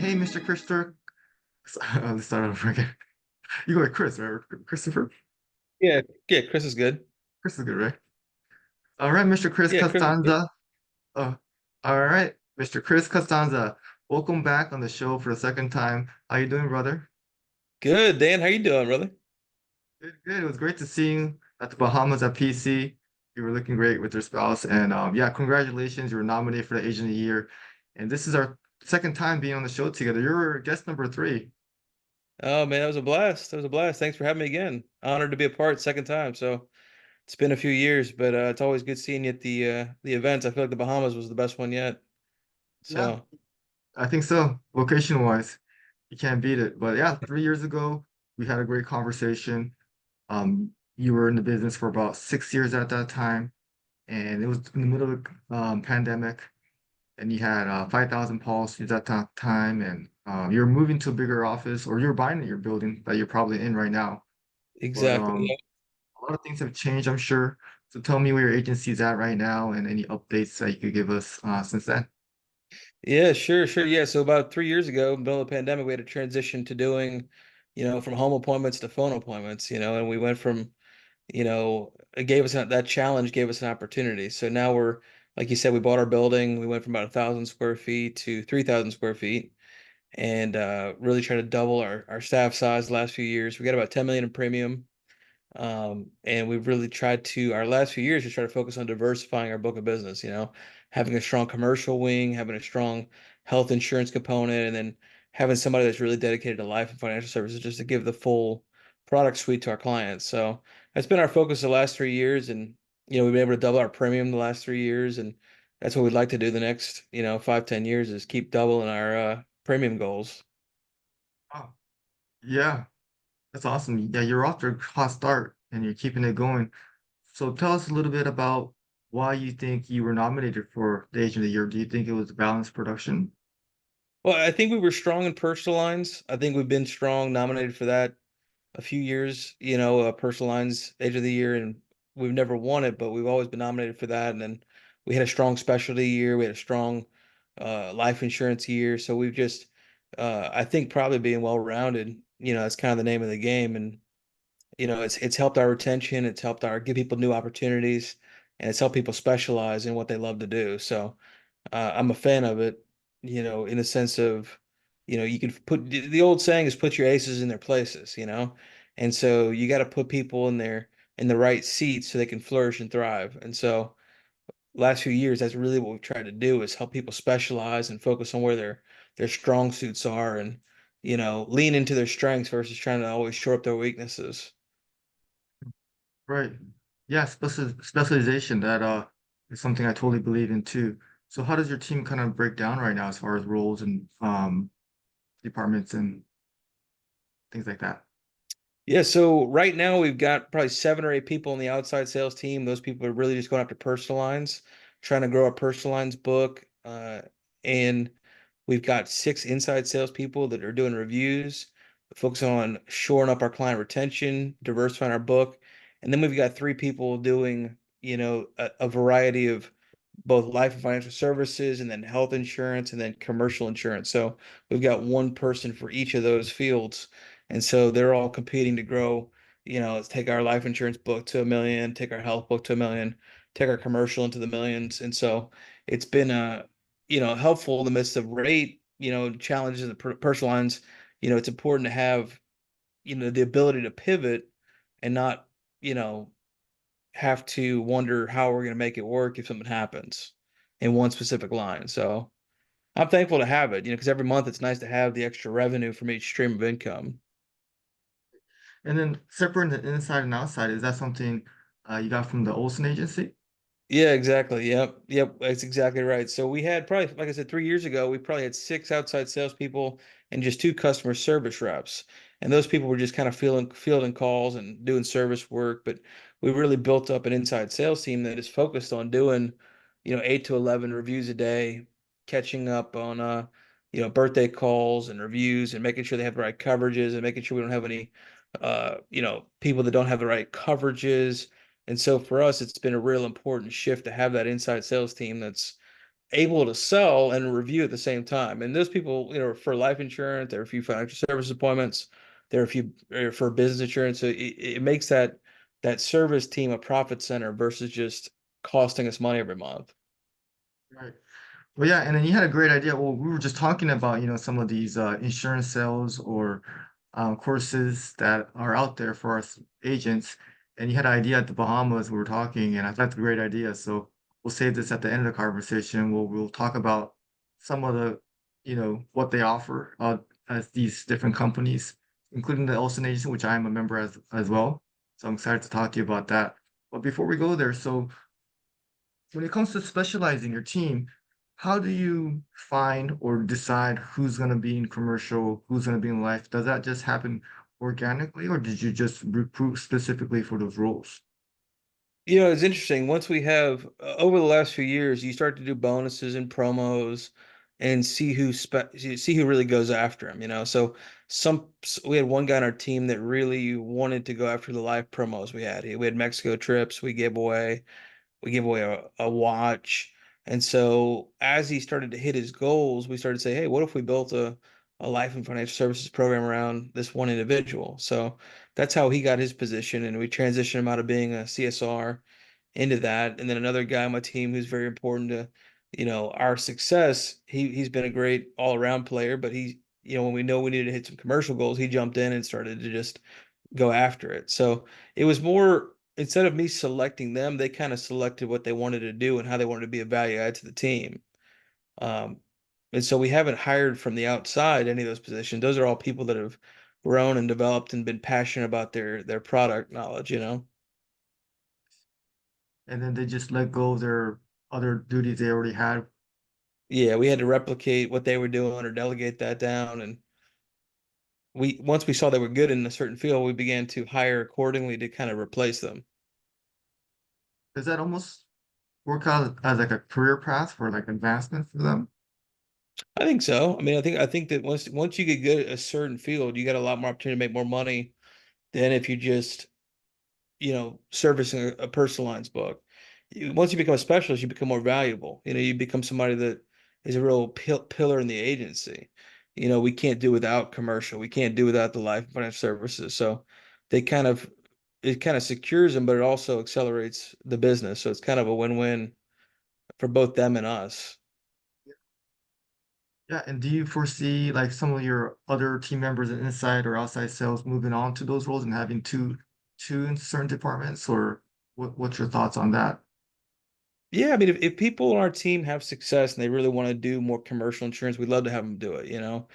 Hey, Mr. Christopher. Let's start over again. You go like Chris, right? Christopher? Yeah, yeah, Chris is good. Chris is good, right? All right, Mr. Chris Yeah, Chris is good. Costanza. Oh, all right, Mr. Chris Costanza. Welcome back on the show for the second time. How you doing, brother? Good, Dan. How you doing, brother? Good, good. It was great to see you at the Bahamas at PC. You were looking great with your spouse, and yeah, congratulations. You were nominated for the Asian of the Year, and this is our second time being on the show together. You're guest number three. Oh man, that was a blast. That was a blast. Thanks for having me again. Honored to be a part second time. So it's been a few years, but it's always good seeing you at the events. I feel like the Bahamas was the best one yet. Yeah, So I think so. Location wise, you can't beat it. But yeah, 3 years ago, we had a great conversation. You were in the business for about 6 years at that time, and it was in the middle of the pandemic, and you had 5,000 policies at that time, and you were moving to a bigger office, or you're buying your building that you're probably in right now. But exactly. Yeah. a lot of things have changed, I'm sure. So tell me where your agency is at right now, and any updates that you could give us since then. Yeah, sure, sure. Yeah. So about 3 years ago, in the middle of the pandemic, we had to transition to doing, from home appointments to phone appointments, and we went from it gave us that challenge gave us an opportunity. So now we're, like you said, we bought our building. We went from about 1,000 square feet to 3,000 square feet, and really try to double our staff size the last few years. We got about 10 million in premium. And we've really tried to, our last few years, just try to focus on diversifying our book of business, having a strong commercial wing, having a strong health insurance component, and then having somebody that's really dedicated to life and financial services just to give the full product suite to our clients. So that's been our focus the last 3 years. And, we've been able to double our premium the last 3 years. And that's what we'd like to do the next, 5, 10 years is keep doubling our premium goals. Oh, yeah. That's awesome. Yeah, you're off to a hot start and you're keeping it going. So tell us a little bit about why you think you were nominated for the Agent of the Year. Do you think it was balanced production? Well, I think we were strong in personal lines. I think we've been strong, nominated for that a few years, personal lines age of the year, and we've never won it, but we've always been nominated for that. And then we had a strong specialty year, we had a strong life insurance year. So we've just, I think, probably being well rounded, that's kind of the name of the game. And it's helped our retention, it's helped our give people new opportunities, and it's helped people specialize in what they love to do. So I'm a fan of it, in the sense of, you can put the old saying is put your aces in their places, and so you got to put people in the right seats so they can flourish and thrive. And so last few years, that's really what we've tried to do is help people specialize and focus on where their strong suits are, and lean into their strengths versus trying to always shore up their weaknesses. Right. Yeah, specialization that is something I totally believe in too. So how does your team kind of break down right now as far as roles and departments and things like that? Yeah, so right now we've got probably 7 or 8 people on the outside sales team. Those people are really just going after personal lines, trying to grow a personal lines book. And we've got 6 inside salespeople that are doing reviews, focusing on shoring up our client retention, diversifying our book. And then we've got 3 people doing, a variety of both life and financial services, and then health insurance, and then commercial insurance. So we've got one person for each of those fields. And so they're all competing to grow, let's take our life insurance book to 1 million, take our health book to 1 million, take our commercial into the millions. And so it's been helpful in the midst of rate, challenges in the personal lines. It's important to have, the ability to pivot and not, you know, have to wonder how we're going to make it work if something happens in one specific line. So I'm thankful to have it, because every month it's nice to have the extra revenue from each stream of income. And then separating the inside and outside, is that something you got from the Olsen agency? Yeah, exactly. Yep. Yep. That's exactly right. So we had probably, like I said, 3 years ago, we probably had 6 outside salespeople and just 2 customer service reps. And those people were just kind of fielding calls and doing service work. But we really built up an inside sales team that is focused on doing, 8 to 11 reviews a day, catching up on, birthday calls and reviews, and making sure they have the right coverages, and making sure we don't have any, people that don't have the right coverages. And so for us, it's been a real important shift to have that inside sales team that's able to sell and review at the same time. And those people, for life insurance, there are a few financial service appointments, there are a few for business insurance. So it makes that service team a profit center versus just costing us money every month. Right. Well, yeah, and then you had a great idea. Well, we were just talking about, some of these insurance sales or courses that are out there for us agents. And you had an idea at the Bahamas. We were talking, and I thought that's a great idea. So we'll save this at the end of the conversation. We'll talk about some of the, what they offer as these different companies, including the Olsen Agency, which I am a member as well. So I'm excited to talk to you about that. But before we go there, so when it comes to specializing your team, how do you find or decide who's going to be in commercial, who's going to be in life? Does that just happen organically, or did you just recruit specifically for those roles? It's interesting. Once we have over the last few years, you start to do bonuses and promos and see who really goes after them, So we had one guy on our team that really wanted to go after the live promos we had. We had Mexico trips, we gave away a watch. And so as he started to hit his goals, we started to say, hey, what if we built a life and financial services program around this one individual? So that's how he got his position. And we transitioned him out of being a CSR into that. And then another guy on my team who's very important to, our success. He's been a great all around player, but when we know we needed to hit some commercial goals, he jumped in and started to just go after it. So it was more instead of me selecting them, they kind of selected what they wanted to do and how they wanted to be a value add to the team. Um, and so we haven't hired from the outside any of those positions. Those are all people that have grown and developed and been passionate about their product knowledge. And then they just let go of their other duties they already had. Yeah, we had to replicate what they were doing or delegate that down. And we once we saw they were good in a certain field, we began to hire accordingly to kind of replace them. Does that almost work out as like a career path for like advancement for them? I think so. I mean, I think that once you get good at a certain field, you got a lot more opportunity to make more money than if you just servicing a personal lines book. Once you become a specialist, you become more valuable. You become somebody that is a real pillar in the agency. We can't do without commercial. We can't do without the life and financial services. So they kind of it kind of secures them, but it also accelerates the business. So it's kind of a win-win for both them and us. Yeah, and do you foresee like some of your other team members in inside or outside sales moving on to those roles and having two in certain departments, or what's your thoughts on that? Yeah, I mean, if people on our team have success and they really want to do more commercial insurance, we'd love to have them do it.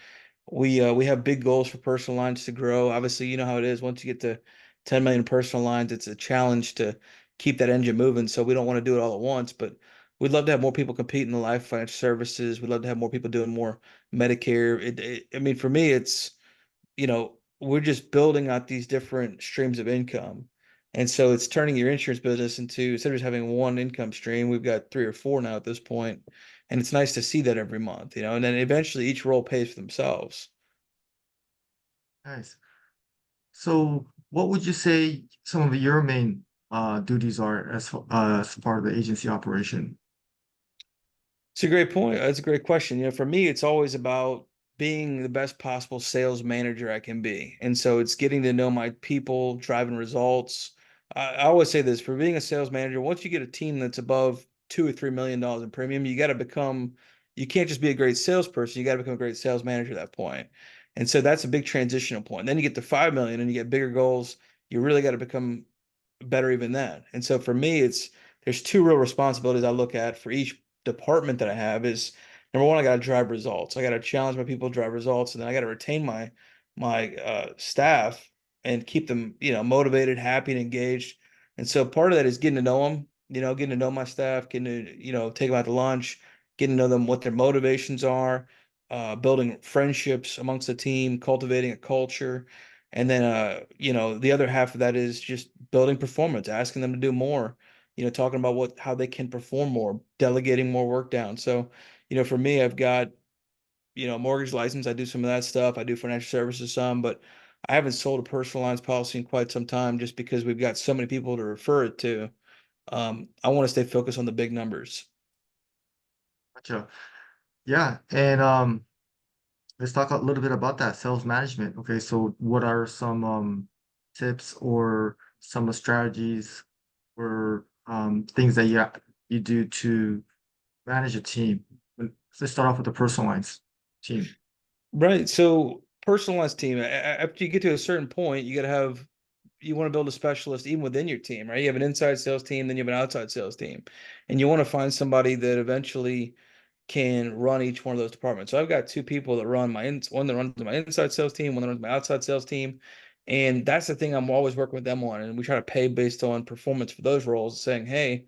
We have big goals for personal lines to grow. Obviously, you know how it is. Once you get to 10 million personal lines, it's a challenge to keep that engine moving. So we don't want to do it all at once, but we'd love to have more people compete in the life financial services. We'd love to have more people doing more Medicare. I mean, for me, we're just building out these different streams of income. And so it's turning your insurance business into, instead of just having one income stream, we've got three or four now at this point. And it's nice to see that every month, and then eventually each role pays for themselves. Nice. So what would you say some of your main duties are as part of the agency operation? It's a great point. That's a great question. For me, it's always about being the best possible sales manager I can be. And so it's getting to know my people, driving results. I always say this for being a sales manager, once you get a team that's above $2 or $3 million in premium, you can't just be a great salesperson. You got to become a great sales manager at that point. And so that's a big transitional point. Then you get to 5 million and you get bigger goals. You really got to become better even then. And so for me, there's two real responsibilities I look at for each department that I have is number one, I got to drive results. I got to challenge my people to drive results, and then I got to retain my staff and keep them, motivated, happy, and engaged. And so part of that is getting to know them, getting to know my staff, getting to, take them out to lunch, getting to know them, what their motivations are, building friendships amongst the team, cultivating a culture. And then, the other half of that is just building performance, asking them to do more, talking about how they can perform more, delegating more work down. So, for me, I've got, mortgage license. I do some of that stuff. I do financial services some, but I haven't sold a personal lines policy in quite some time just because we've got so many people to refer it to. I want to stay focused on the big numbers. Gotcha. Yeah, and let's talk a little bit about that sales management. Okay, so what are some tips or some strategies or things that you do to manage a team? Let's start off with the personal lines team. Right. So personalized team, after you get to a certain point, you got to have, you want to build a specialist even within your team, right? You have an inside sales team, then you have an outside sales team, and you want to find somebody that eventually can run each one of those departments. So I've got two people that run one that runs my inside sales team, one that runs my outside sales team. And that's the thing I'm always working with them on. And we try to pay based on performance for those roles, saying, hey,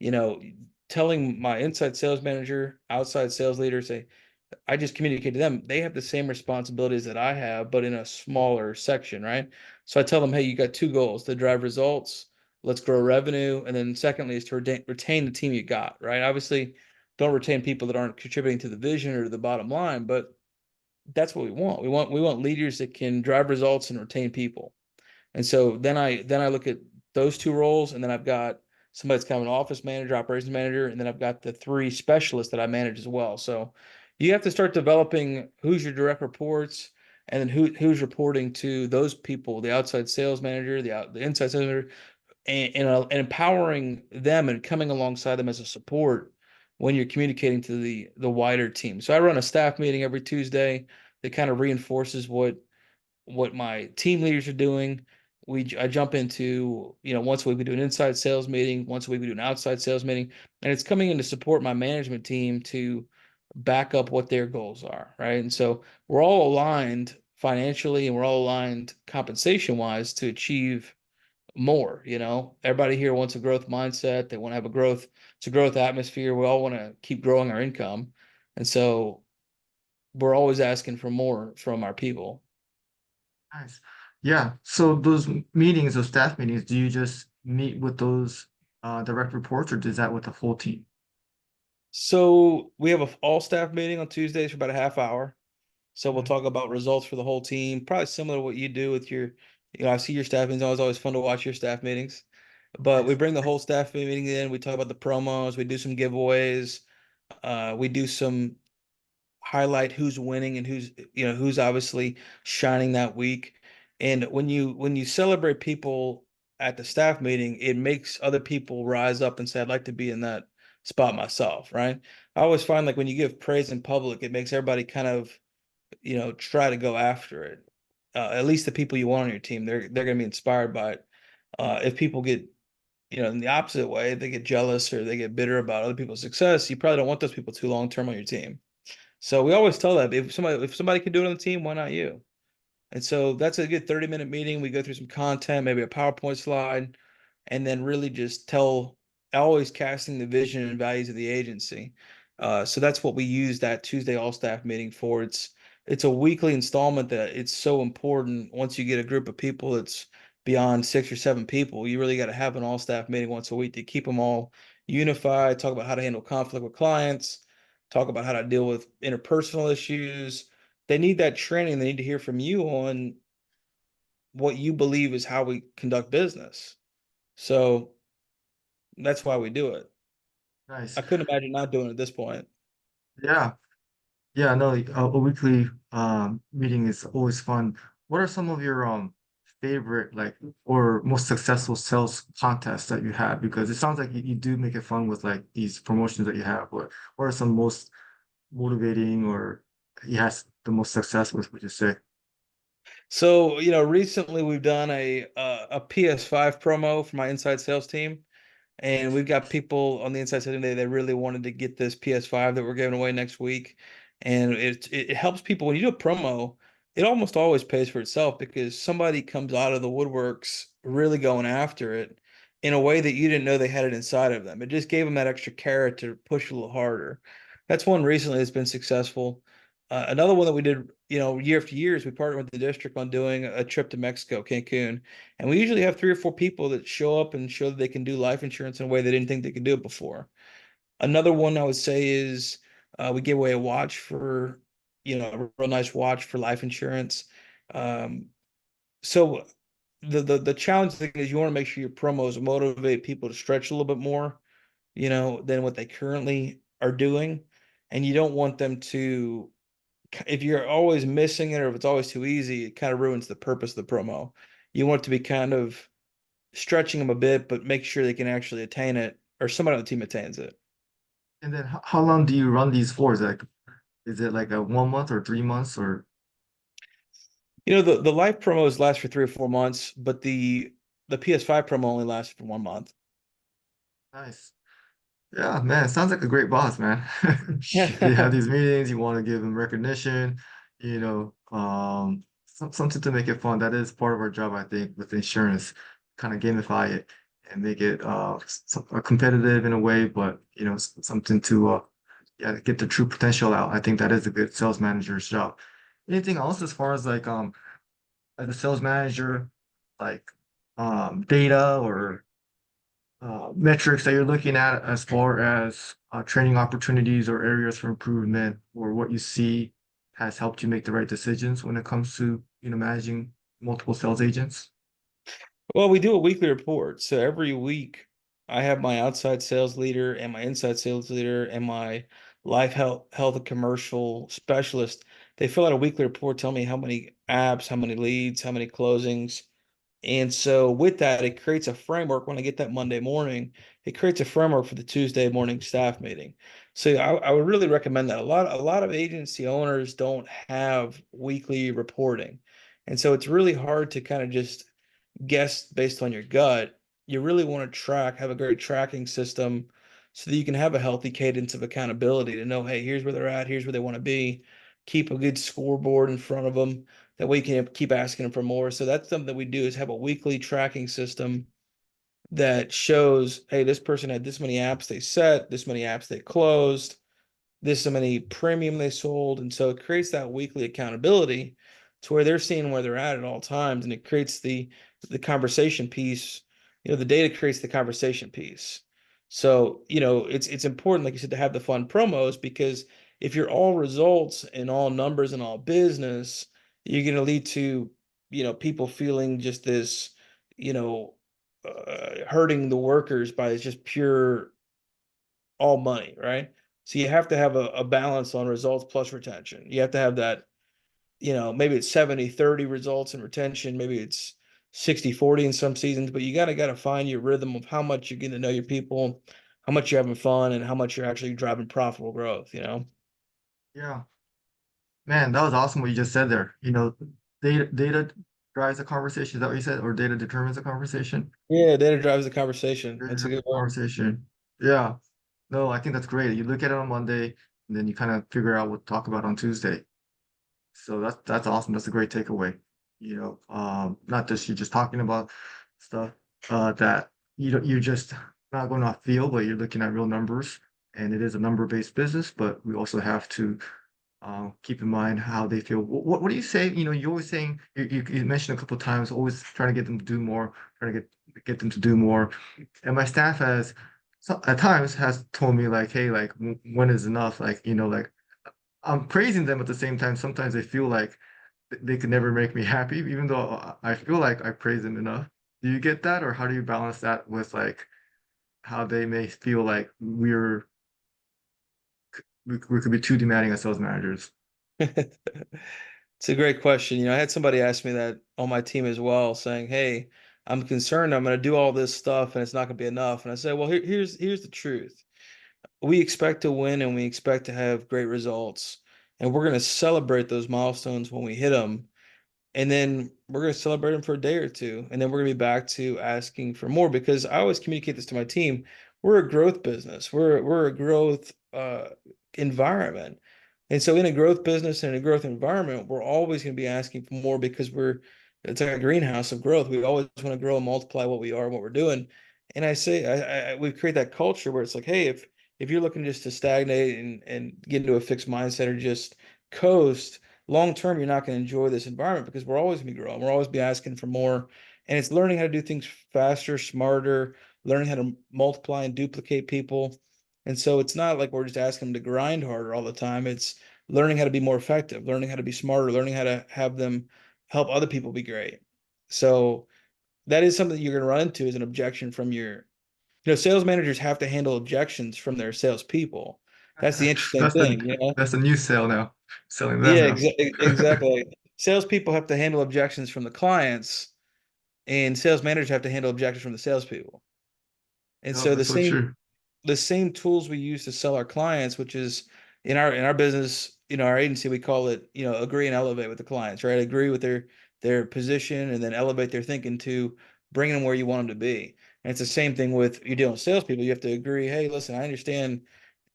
you know, telling my inside sales manager, outside sales leader, say, I just communicate to them, they have the same responsibilities that I have, but in a smaller section, right? So I tell them, hey, you got two goals to drive results, let's grow revenue. And then secondly is to retain the team you got, right? Obviously, don't retain people that aren't contributing to the vision or to the bottom line, but that's what we want. We want leaders that can drive results and retain people. And so then I look at those two roles, and then I've got somebody that's kind of an office manager, operations manager, and then I've got the three specialists that I manage as well. So you have to start developing who's your direct reports, and then who's reporting to those people, the outside sales manager, the inside sales manager, and empowering them and coming alongside them as a support when you're communicating to the wider team. So I run a staff meeting every Tuesday that kind of reinforces what my team leaders are doing. I jump into, once a week we do an inside sales meeting, once a week we do an outside sales meeting, and it's coming in to support my management team to back up what their goals are, right? And so we're all aligned financially and we're all aligned compensation wise to achieve more. Everybody here wants a growth mindset. They want to have it's a growth atmosphere. We all want to keep growing our income. And so we're always asking for more from our people. Nice. Yeah. So those meetings, those staff meetings, do you just meet with those direct reports or does that with the full team? So we have a all staff meeting on Tuesdays for about a half hour. So we'll Mhm. talk about results for the whole team, probably similar to what you do with I see your staff meetings. Always fun to watch your staff meetings. But we Nice. bring the whole staff meeting in. We talk about the promos. We do some giveaways. We do some highlight who's winning and who's obviously shining that week. And when you celebrate people at the staff meeting, it makes other people rise up and say, I'd like to be in that spot myself, right? I always find like when you give praise in public, it makes everybody kind of, try to go after it. At least the people you want on your team, they're going to be inspired by it. If people get, in the opposite way, they get jealous or they get bitter about other people's success, you probably don't want those people too long term on your team. So we always tell that if somebody can do it on the team, why not you? And so that's a good 30-minute meeting. We go through some content, maybe a PowerPoint slide, and then really just always casting the vision and values of the agency. So that's what we use that Tuesday all staff meeting for. It's a weekly installment that it's so important. Once you get a group of people that's beyond 6 or 7 people, you really got to have an all staff meeting once a week to keep them all unified, talk about how to handle conflict with clients, talk about how to deal with interpersonal issues. They need that training. They need to hear from you on what you believe is how we conduct business. So that's why we do it. Nice. I couldn't imagine not doing it at this point. Yeah. Yeah, no, a weekly meeting is always fun. What are some of your favorite like or most successful sales contests that you had? Because it sounds like you do make it fun with like these promotions that you have. What are some most motivating or you has the most success with, would you say? So, recently we've done a PS5 promo for my inside sales team. And we've got people on the inside sitting there that really wanted to get this PS5 that we're giving away next week. And it helps people when you do a promo, it almost always pays for itself because somebody comes out of the woodworks really going after it in a way that you didn't know they had it inside of them. It just gave them that extra carrot to push a little harder. That's one recently that's been successful. Another one that we did, year after year is we partnered with the district on doing a trip to Mexico, Cancun. And we usually have 3 or 4 people that show up and show that they can do life insurance in a way they didn't think they could do it before. Another one I would say is we give away a watch for, a real nice watch for life insurance. Um, so the challenge thing is you want to make sure your promos motivate people to stretch a little bit more, than what they currently are doing. and you don't want them to, if you're always missing it or if it's always too easy, it kind of ruins the purpose of the promo. You want it to be kind of stretching them a bit, but make sure they can actually attain it or somebody on the team attains it. And then how long do you run these for? Is it like a 1 month or 3 months or The live promos last for 3 or 4 months, but the PS5 promo only lasts for 1 month. nice? Yeah, man, sounds like a great boss, man. You have these meetings, you want to give them recognition, something to make it fun. That is part of our job, I think, with insurance, kind of gamify it and make it competitive in a way, but something to yeah, get the true potential out. I think that is a good sales manager's job. Anything else as far as like as a sales manager, like data or metrics that you're looking at as far as training opportunities or areas for improvement or what you see has helped you make the right decisions when it comes to, managing multiple sales agents? Well, we do a weekly report. So every week I have my outside sales leader and my inside sales leader and my life health and commercial specialist. They fill out a weekly report, tell me how many apps, how many leads, how many closings. And so with that, it creates a framework when I get that Monday morning, it creates a framework for the Tuesday morning staff meeting. So I would really recommend that. A lot of agency owners don't have weekly reporting. And so it's really hard to kind of just guess based on your gut. You really want to have a great tracking system so that you can have a healthy cadence of accountability to know, hey, here's where they're at, here's where they want to be. Keep a good scoreboard in front of them. That way you can keep asking them for more. So that's something that we do is have a weekly tracking system that shows, hey, this person had this many apps they set, this many apps they closed, this many premium they sold. And so it creates that weekly accountability to where they're seeing where they're at all times. And it creates the conversation piece. The data creates the conversation piece. So, it's important, like you said, to have the fun promos because if you're all results and all numbers and all business, you're going to lead to, people feeling just this, you know, hurting the workers by just pure all money, right? So you have to have a balance on results plus retention. You have to have that, maybe it's 70-30 results and retention, maybe it's 60-40 in some seasons, but you gotta find your rhythm of how much you're getting to know your people, how much you're having fun, and how much you're actually driving profitable growth. Yeah, man, that was awesome what you just said there. Data drives a conversation. Is that what you said? Or data determines a conversation? Yeah, data drives the conversation. Data That's a drives good a word. conversation. Yeah. No, I think that's great. You look at it on Monday and then you kind of figure out what to talk about on Tuesday. So that's awesome. That's a great takeaway. Not just you just talking about stuff that you're just not going off feel, but you're looking at real numbers. And it is a number-based business, but we also have to keep in mind how they feel. What do you say? You're always saying you mentioned a couple of times, always trying to get them to do more, trying to get them to do more. And my staff has at times has told me like, hey, like when is enough? Like, like I'm praising them at the same time. Sometimes they feel like they could never make me happy, even though I feel like I praise them enough. Do you get that, or how do you balance that with like how they may feel like we could be too demanding as sales managers? It's a great question. I had somebody ask me that on my team as well, saying, "Hey, I'm concerned I'm going to do all this stuff and it's not going to be enough." And I said, "Well, here's the truth. We expect to win and we expect to have great results, and we're going to celebrate those milestones when we hit them. And then we're going to celebrate them for a day or two. And then we're going to be back to asking for more because I always communicate this to my team. We're a growth business. We're a growth environment. And so in a growth business and a growth environment, we're always going to be asking for more because it's like a greenhouse of growth. We always want to grow and multiply what we are and what we're doing. And I say, we create that culture where it's like, hey, if you're looking just to stagnate and get into a fixed mindset or just coast, long term, you're not going to enjoy this environment because we're always going to be growing. We're always be asking for more. And it's learning how to do things faster, smarter, learning how to multiply and duplicate people. And so it's not like we're just asking them to grind harder all the time. It's learning how to be more effective, learning how to be smarter, learning how to have them help other people be great. So that is something you're going to run into as an objection from sales managers have to handle objections from their salespeople. That's the interesting That's the thing, you know? that's the new sale now. Selling them Yeah, now. exactly. Salespeople have to handle objections from the clients, and sales managers have to handle objections from the salespeople. And Yup, so that's so true. the same tools we use to sell our clients, which is in our business, our agency, we call it, agree and elevate with the clients, right? Agree with their position and then elevate their thinking to bring them where you want them to be. And it's the same thing with you dealing with salespeople. You have to agree, hey, listen, I understand,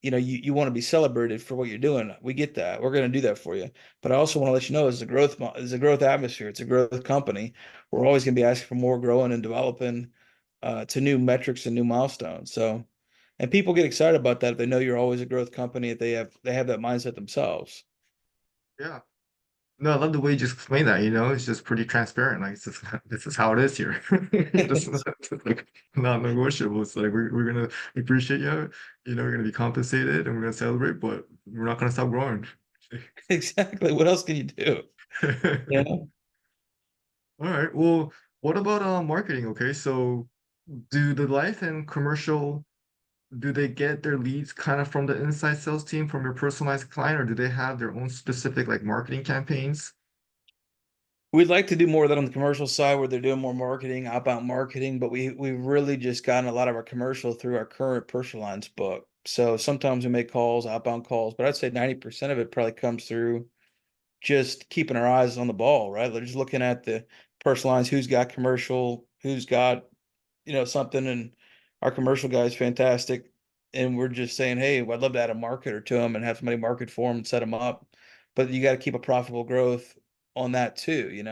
you want to be celebrated for what you're doing. We get that. We're going to do that for you. But I also want to let you know it's a growth atmosphere. It's a growth company. We're always going to be asking for more growing and developing to new metrics and new milestones. So, and people get excited about that if they know you're always a growth company, if they have that mindset themselves. Yeah. No, I love the way you just explained that, it's just pretty transparent. Like, this is how it is here. This is like not negotiable. It's like we're gonna appreciate you, we're gonna be compensated and we're gonna celebrate, but we're not gonna stop growing. Exactly. What else can you do? You know? All right. Well, what about marketing? Okay, so do the life and commercial do they get their leads kind of from the inside sales team from your personalized client, or do they have their own specific like marketing campaigns? We'd like to do more of that on the commercial side where they're doing more marketing, outbound marketing, but we've really just gotten a lot of our commercial through our current personal lines book. So sometimes we make calls, outbound calls, but I'd say 90% of it probably comes through just keeping our eyes on the ball, right? They're just looking at the personal lines, who's got commercial, who's got, something, and our commercial guy is fantastic. And we're just saying, hey, I'd love to add a marketer to them and have somebody market for them and set them up. But you got to keep a profitable growth on that too,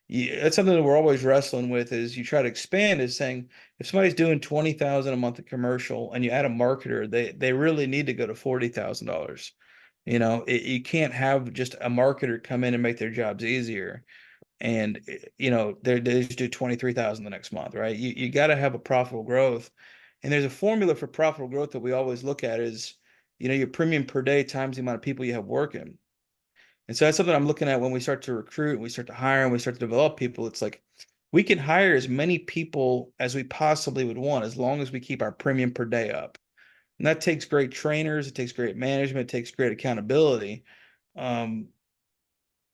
That's something that we're always wrestling with is you try to expand is saying if somebody's doing 20,000 a month of commercial and you add a marketer, they really need to go to $40,000. You can't have just a marketer come in and make their jobs easier. And they just do 23,000 the next month, right? You got to have a profitable growth. And there's a formula for profitable growth that we always look at is, your premium per day times the amount of people you have working. And so that's something I'm looking at when we start to recruit and we start to hire and we start to develop people. It's like we can hire as many people as we possibly would want as long as we keep our premium per day up. And that takes great trainers, it takes great management, it takes great accountability. Um,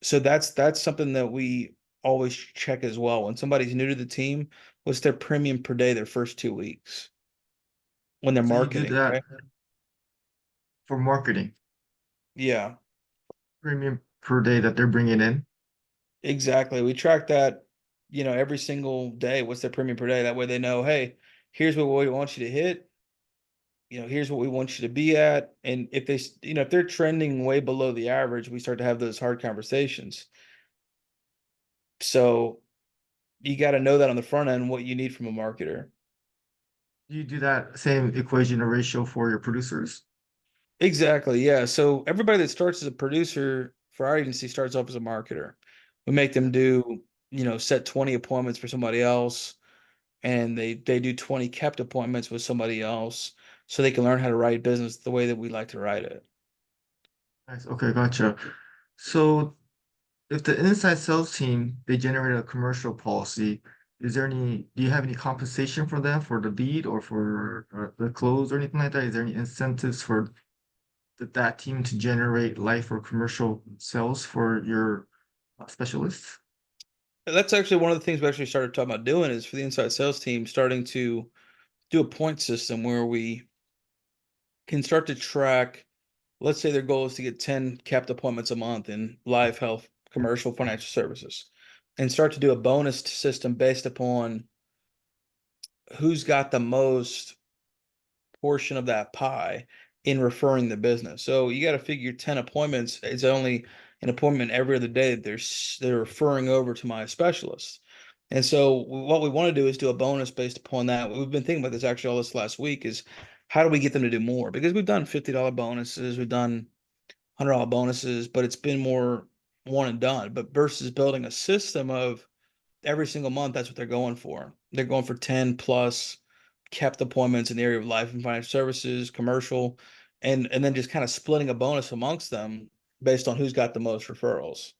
so that's something that we always check as well. When somebody's new to the team, what's their premium per day their first 2 weeks when they're So you do marketing, that right? for marketing, Yeah, premium per day that they're bringing in. exactly. We track that, every single day. What's their premium per day? That way they know, hey, here's what we want you to hit. Here's what we want you to be at. And if if they're trending way below the average, we start to have those hard conversations. So you got to know that on the front end, what you need from a marketer. Do you do that same equation or ratio for your producers? Exactly. Yeah. So everybody that starts as a producer for our agency starts off as a marketer. We make them do, set 20 appointments for somebody else, and they do 20 kept appointments with somebody else so they can learn how to write business the way that we like to write it. Nice. Okay, gotcha. So if the inside sales team they generate a commercial policy, do you have any compensation for them for the lead or for the close or anything like that? Is there any incentives for that team to generate life or commercial sales for your specialists? That's actually one of the things we actually started talking about doing is for the inside sales team starting to do a point system where we can start to track. Let's say their goal is to get 10 kept appointments a month in live health, commercial, financial services, and start to do a bonus system based upon who's got the most portion of that pie in referring the business. So you got to figure 10 appointments. It's only an appointment every other day that they're referring over to my specialist. And so what we want to do is do a bonus based upon that. We've been thinking about this actually all this last week is how do we get them to do more? Because we've done $50 bonuses, we've done $100 bonuses, but it's been more one and done. But versus building a system of every single month, that's what they're going for. They're going for 10 plus kept appointments in the area of life and financial services, commercial, and then just kind of splitting a bonus amongst them based on who's got the most referrals.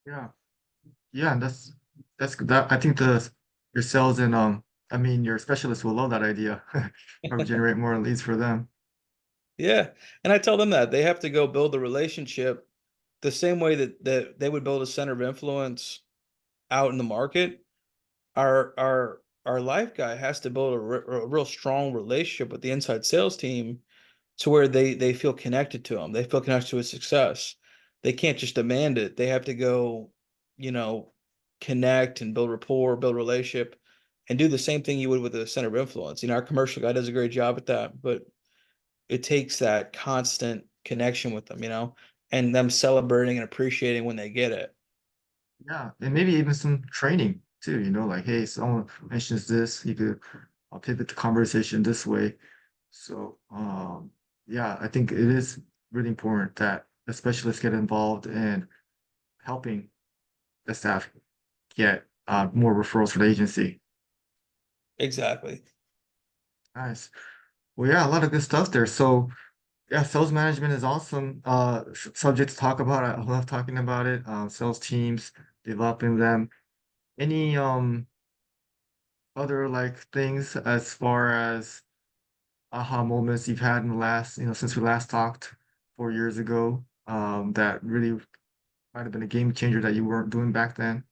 Yeah. Yeah, and that's good. That I think the your sales and I mean your specialists will love that idea. Probably generate more leads for them. Yeah. And I tell them that they have to go build a relationship the same way that they would build a center of influence out in the market. Our life guy has to build a real strong relationship with the inside sales team to where they feel connected to him. They feel connected to his success. They can't just demand it. They have to go, you know, connect and build rapport, build relationship, and do the same thing you would with a center of influence. Our commercial guy does a great job at that, but it takes that constant connection with them, and them celebrating and appreciating when they get it. Yeah, and maybe even some training too, like, hey, someone mentions this, you could pivot the conversation this way. So, yeah, I think it is really important that the specialists get involved in helping the staff get more referrals for the agency. Exactly. Nice. Well, yeah, a lot of good stuff there. So, yeah, sales management is awesome. Subject to talk about. I love talking about it. Sales teams, developing them. Any other like things as far as aha moments you've had in the last, since we last talked 4 years ago, that really might have been a game changer that you weren't doing back then?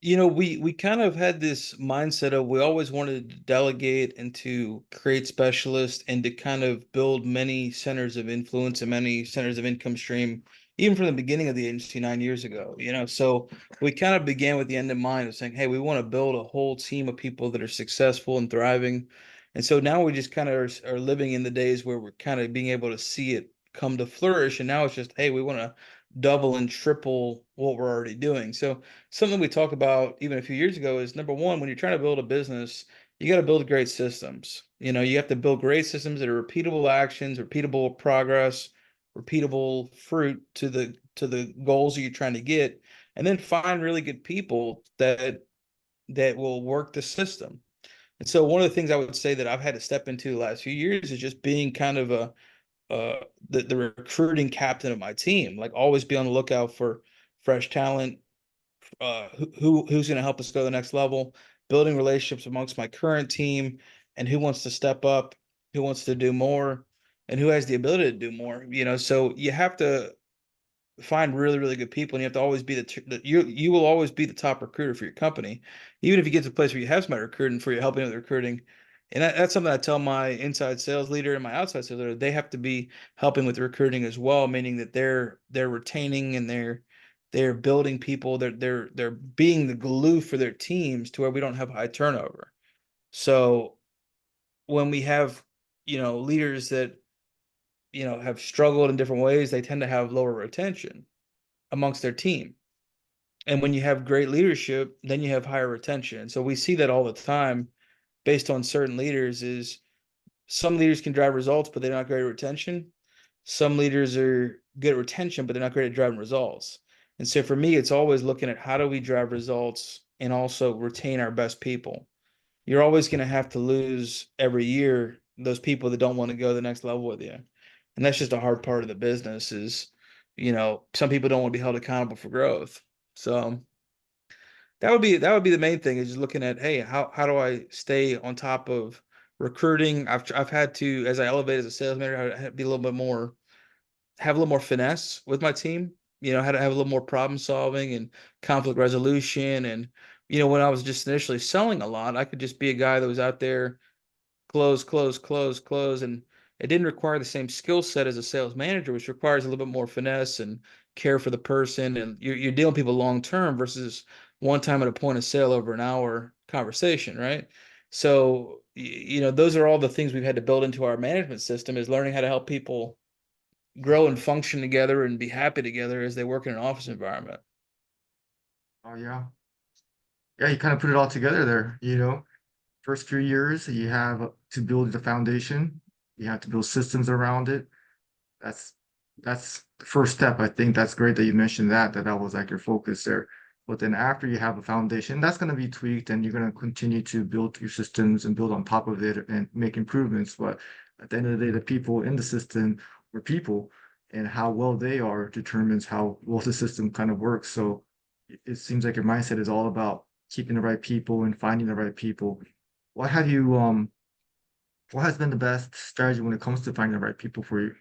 We kind of had this mindset of we always wanted to delegate and to create specialists and to kind of build many centers of influence and many centers of income stream, even from the beginning of the agency 9 years ago. So we kind of began with the end in mind of saying, hey, we want to build a whole team of people that are successful and thriving. And so now we just kind of are living in the days where we're kind of being able to see it come to flourish. And now it's just, hey, we want to double and triple what we're already doing. So something we talked about even a few years ago is number one, when you're trying to build a business, you got to build great systems. You have to build great systems that are repeatable actions, repeatable progress, repeatable fruit to the goals that you're trying to get, and then find really good people that will work the system. And so one of the things I would say that I've had to step into the last few years is just being kind of the recruiting captain of my team, like always be on the lookout for fresh talent, who's going to help us go to the next level, building relationships amongst my current team, and who wants to step up, who wants to do more, and who has the ability to do more. So you have to find really really good people, and you have to always be you will always be the top recruiter for your company, even if you get to a place where you have somebody recruiting for you, helping with recruiting. And that's something I tell my inside sales leader and my outside sales leader. They have to be helping with recruiting as well, meaning that they're retaining and they're building people. They're being the glue for their teams to where we don't have high turnover. So when we have leaders that have struggled in different ways, they tend to have lower retention amongst their team. And when you have great leadership, then you have higher retention. So we see that all the time based on certain leaders is some leaders can drive results, but they're not great at retention. Some leaders are good at retention, but they're not great at driving results. And so for me, it's always looking at how do we drive results and also retain our best people. You're always going to have to lose every year those people that don't want to go to the next level with you. And that's just a hard part of the business is, some people don't want to be held accountable for growth. So that would be the main thing is just looking at, hey, how do I stay on top of recruiting? I've had to, as I elevate as a sales manager, I had to be a little bit more, have a little more finesse with my team. How to have a little more problem solving and conflict resolution. And when I was just initially selling a lot, I could just be a guy that was out there close, close, close, close. And it didn't require the same skill set as a sales manager, which requires a little bit more finesse and care for the person. And you're dealing with people long term versus one time at a point of sale over an hour conversation, right? So, those are all the things we've had to build into our management system is learning how to help people grow and function together and be happy together as they work in an office environment. Oh yeah. Yeah, you kind of put it all together there, First few years, you have to build the foundation. You have to build systems around it. That's that's the first step. I think that's great that you mentioned that was like your focus there. But then after you have a foundation, that's going to be tweaked and you're going to continue to build your systems and build on top of it and make improvements. But at the end of the day, the people in the system are people and how well they are determines how well the system kind of works. So it seems like your mindset is all about keeping the right people and finding the right people. What have you what has been the best strategy when it comes to finding the right people for you?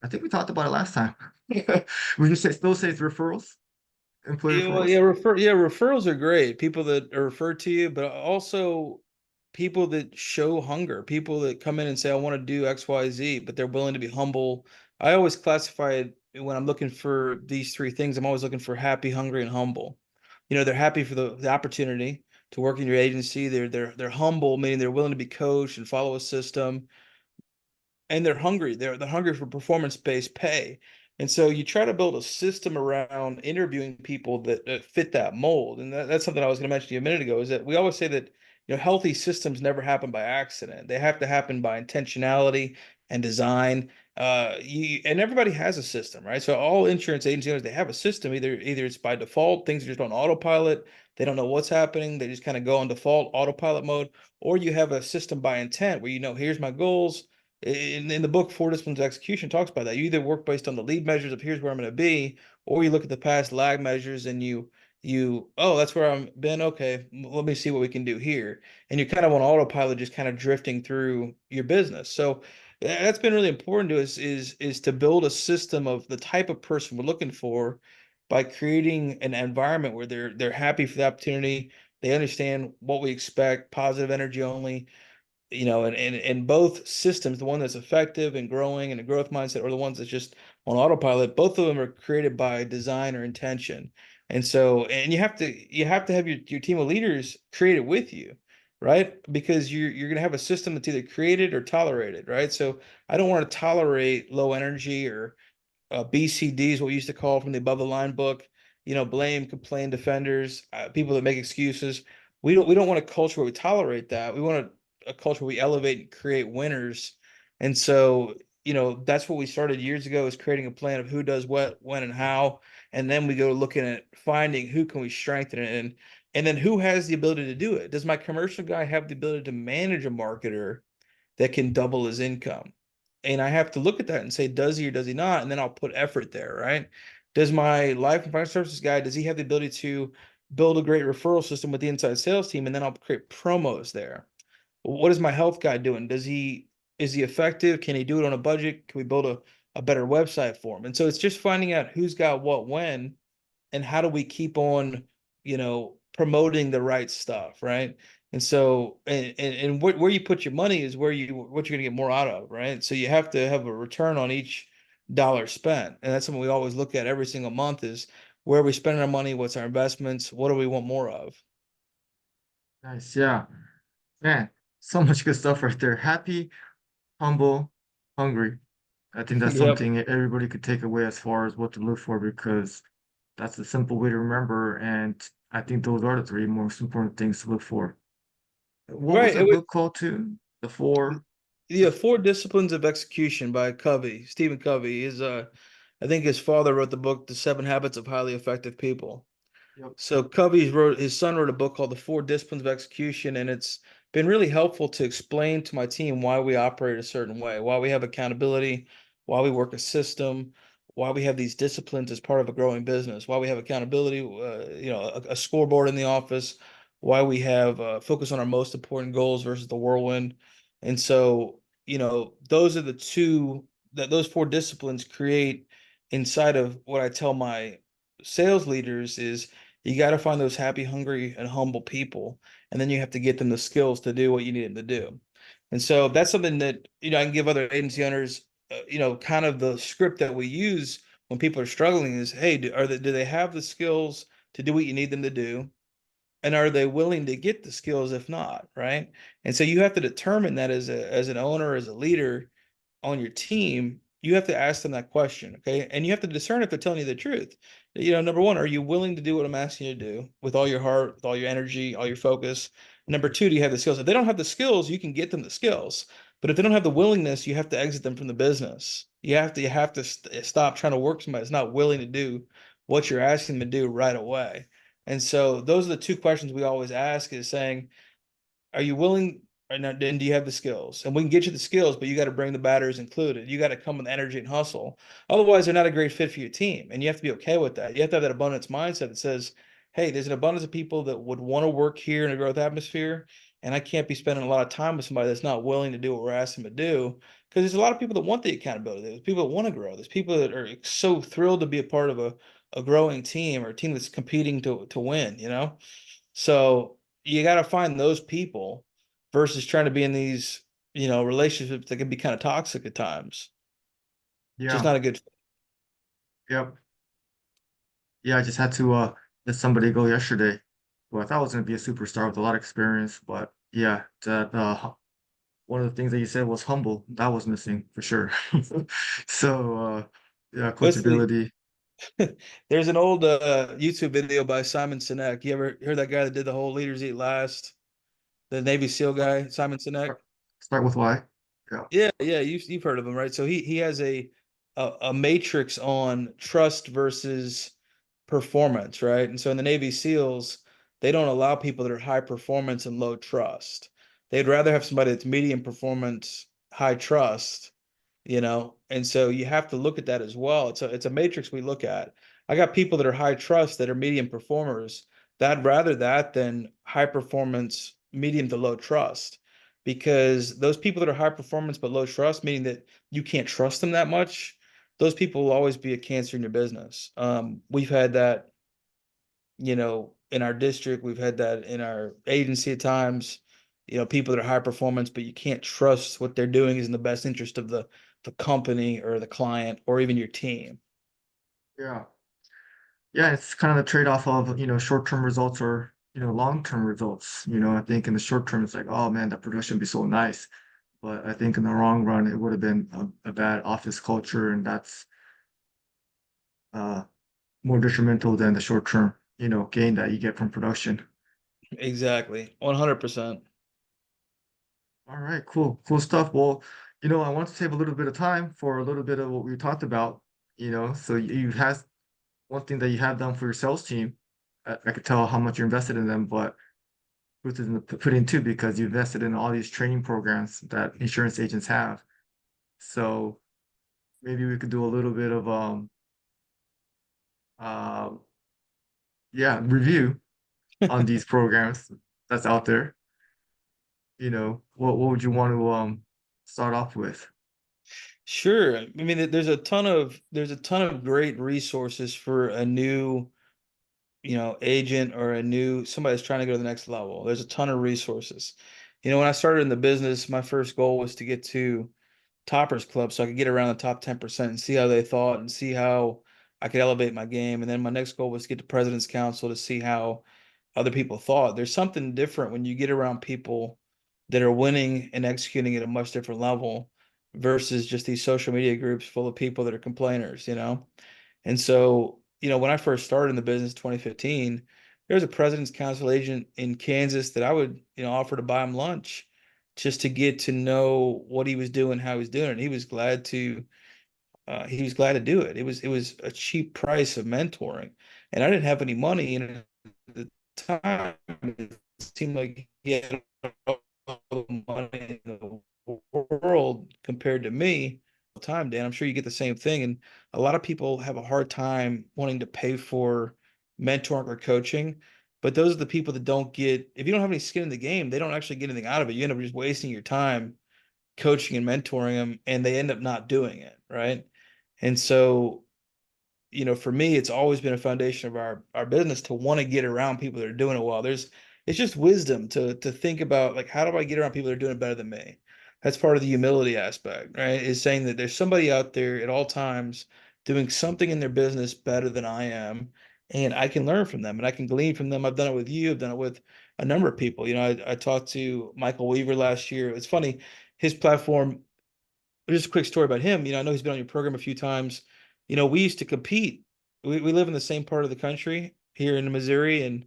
I think we talked about it last time. Would you still say it's referrals, employee Yeah, well, referrals? referrals are great. People that are referred to you, but also people that show hunger, people that come in and say, I want to do XYZ, but they're willing to be humble. I always classify it when I'm looking for these three things. I'm always looking for happy, hungry, and humble. They're happy for the opportunity to work in your agency. They're humble, meaning they're willing to be coached and follow a system, and they're hungry. They're hungry for performance-based pay. And so you try to build a system around interviewing people that fit that mold. And that's something I was going to mention to you a minute ago, is that we always say that healthy systems never happen by accident. They have to happen by intentionality and design. And everybody has a system, right? So all insurance agency owners, they have a system. Either it's by default, things are just on autopilot. They don't know what's happening. They just kind of go on default autopilot mode. Or you have a system by intent where here's my goals. In the book, Four Disciplines of Execution talks about that. You either work based on the lead measures of here's where I'm going to be, or you look at the past lag measures and oh, that's where I'm been. Okay, let me see what we can do here. And you're kind of on autopilot, just kind of drifting through your business. So that's been really important to us, is to build a system of the type of person we're looking for by creating an environment where they're happy for the opportunity. They understand what we expect, positive energy only. And both systems, the one that's effective and growing and a growth mindset, or the ones that's just on autopilot, both of them are created by design or intention. And you have to have your team of leaders create it with you, right? Because you're going to have a system that's either created or tolerated, right? So I don't want to tolerate low energy or BCDs, what we used to call from the above the line book. Blame, complain, defenders, people that make excuses. We don't want a culture where we tolerate that. We want a culture where we elevate and create winners. And so, that's what we started years ago, is creating a plan of who does what, when, and how. And then we go looking at finding who can we strengthen it, and then who has the ability to do it. Does my commercial guy have the ability to manage a marketer that can double his income? And I have to look at that and say, does he or does he not? And then I'll put effort there, right? Does my life and financial services guy, does he have the ability to build a great referral system with the inside sales team? And then I'll create promos there. What is my health guy doing? Is he effective? Can he do it on a budget? Can we build a better website for him? And so it's just finding out who's got what when, and how do we keep on, promoting the right stuff, right? And so, and where you put your money is what you're going to get more out of, right? So you have to have a return on each dollar spent, and that's something we always look at every single month: is where are we spending our money, what's our investments, what do we want more of? Nice. Yeah. Man, so much good stuff right there. Happy, humble, hungry. I think that's Yep. something everybody could take away as far as what to look for, because that's a simple way to remember. And I think those are the three most important things to look for. What was Right. that book called too? The four. Yeah, Four Disciplines of Execution by Covey, Stephen Covey. I think his father wrote the book, The Seven Habits of Highly Effective People. Yep. So his son wrote a book called The Four Disciplines of Execution, and it's been really helpful to explain to my team why we operate a certain way, why we have accountability, why we work a system, why we have these disciplines as part of a growing business, why we have accountability, a scoreboard in the office, why we have focus on our most important goals versus the whirlwind. And so, those are the two that those four disciplines create inside of what I tell my sales leaders is, you got to find those happy, hungry, and humble people, and then you have to get them the skills to do what you need them to do. And so that's something that I can give other agency owners. Kind of the script that we use when people are struggling is, hey, do they have the skills to do what you need them to do, and are they willing to get the skills if not, right? And so you have to determine that as an owner, as a leader on your team, you have to ask them that question, okay? And you have to discern if they're telling you the truth. Number one, are you willing to do what I'm asking you to do with all your heart, with all your energy, all your focus? Number two, do you have the skills? If they don't have the skills, you can get them the skills. But if they don't have the willingness, you have to exit them from the business. You have to stop trying to work somebody that's not willing to do what you're asking them to do right away. And so those are the two questions we always ask, is saying, are you willing, and do you have the skills? And we can get you the skills, but you got to bring the batteries included. You got to come with energy and hustle. Otherwise, they're not a great fit for your team. And you have to be okay with that. You have to have that abundance mindset that says, hey, there's an abundance of people that would want to work here in a growth atmosphere. and I can't be spending a lot of time with somebody that's not willing to do what we're asking them to do. Because there's a lot of people that want the accountability. There's people that want to grow. There's people that are so thrilled to be a part of a growing team or a team that's competing to win, you know? So you got to find those people versus trying to be in these, relationships that can be kind of toxic at times. Just Yeah. not a good. Yep. Yeah, I just had to let somebody go yesterday. Well, I thought I was gonna be a superstar with a lot of experience, but yeah, that one of the things that you said was humble. That was missing for sure. So yeah, What's the coachability. There's an old YouTube video by Simon Sinek. You ever heard that guy that did the whole Leaders Eat Last? The Navy SEAL guy, Simon Sinek. Start with why. Yeah. Yeah, yeah, you've heard of him, right? So he has a matrix on trust versus performance, right? And so in the Navy SEALs, they don't allow people that are high performance and low trust. They'd rather have somebody that's medium performance, high trust, and so you have to look at that as well. It's a matrix we look at. I got people that are high trust that are medium performers. That rather that than high performance, medium to low trust, because those people that are high performance but low trust, meaning that you can't trust them that much, those people will always be a cancer in your business. We've had that, in our district. We've had that in our agency at times. People that are high performance, but you can't trust what they're doing is in the best interest of the company or the client or even your team. Yeah. Yeah, it's kind of the trade-off of, short-term results or, long-term results. I think in the short term, it's like, oh man, that production would be so nice. But I think in the long run, it would have been a bad office culture, and that's uh, more detrimental than the short-term, gain that you get from production. Exactly. 100%. All right, cool, cool stuff. Well, I want to save a little bit of time for a little bit of what we talked about, so you have one thing that you have done for your sales team. I could tell how much you invested in them, but proof is in the pudding too, because you invested in all these training programs that insurance agents have. So maybe we could do a little bit of uh yeah, review on these programs that's out there. What would you want to start off with? Sure. I mean, there's a ton of great resources for a new, agent or a new somebody that's trying to go to the next level. There's a ton of resources. When I started in the business, my first goal was to get to Toppers Club so I could get around the top 10% and see how they thought and see how I could elevate my game. And then my next goal was to get to President's Council to see how other people thought. There's something different when you get around people that are winning and executing at a much different level versus just these social media groups full of people that are complainers. And so, when I first started in the business 2015, there was a President's Council agent in Kansas that I would, offer to buy him lunch just to get to know what he was doing, how he was doing it. He was glad to do it. It was a cheap price of mentoring, and I didn't have any money. And at the time, it seemed like he had all the money in the world compared to me. Time, Dan, I'm sure you get the same thing, and a lot of people have a hard time wanting to pay for mentoring or coaching. But those are the people that don't get. If you don't have any skin in the game, they don't actually get anything out of it. You end up just wasting your time coaching and mentoring them, and they end up not doing it, right? And so, for me, it's always been a foundation of our business to want to get around people that are doing it well. It's just wisdom to think about, like, how do I get around people that are doing it better than me? That's part of the humility aspect, right? Is saying that there's somebody out there at all times doing something in their business better than I am, and I can learn from them and I can glean from them. I've done it with you. I've done it with a number of people. I talked to Michael Weaver last year. It's funny, his platform. Just a quick story about him. I know he's been on your program a few times. We used to compete. We live in the same part of the country here in Missouri, and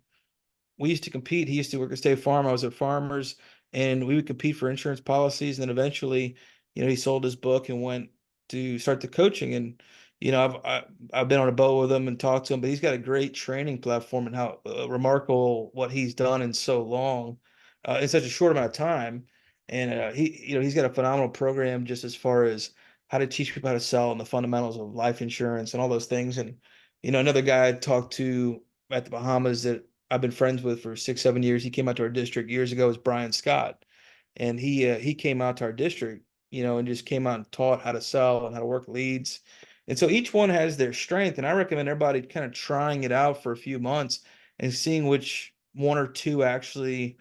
we used to compete. He used to work at State Farm. I was at Farmers, and we would compete for insurance policies. And then eventually, he sold his book and went to start the coaching. And I've been on a boat with him and talked to him, but he's got a great training platform and how remarkable what he's done in so long, in such a short amount of time. And he's got a phenomenal program just as far as how to teach people how to sell and the fundamentals of life insurance and all those things. And another guy I talked to at the Bahamas that I've been friends with for 6, 7 years. He came out to our district years ago. Is Brian Scott, and he came out to our district, and just came out and taught how to sell and how to work leads. And so each one has their strength, and I recommend everybody kind of trying it out for a few months and seeing which one or two actually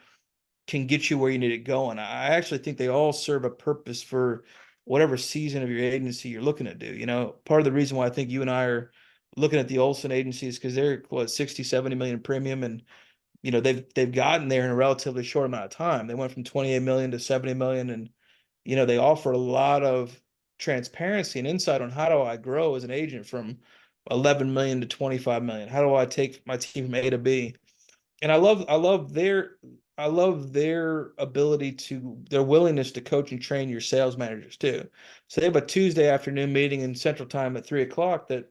can get you where you need to go. And I actually think they all serve a purpose for whatever season of your agency you're looking to do. Part of the reason why I think you and I are looking at the Olson agency is because they're what 60, 70 million premium, and they've gotten there in a relatively short amount of time. They went from 28 million to 70 million, and they offer a lot of transparency and insight on how do I grow as an agent from 11 million to 25 million. How do I take my team from A to B? And I love their ability to their willingness to coach and train your sales managers too. So they have a Tuesday afternoon meeting in Central Time at 3 o'clock that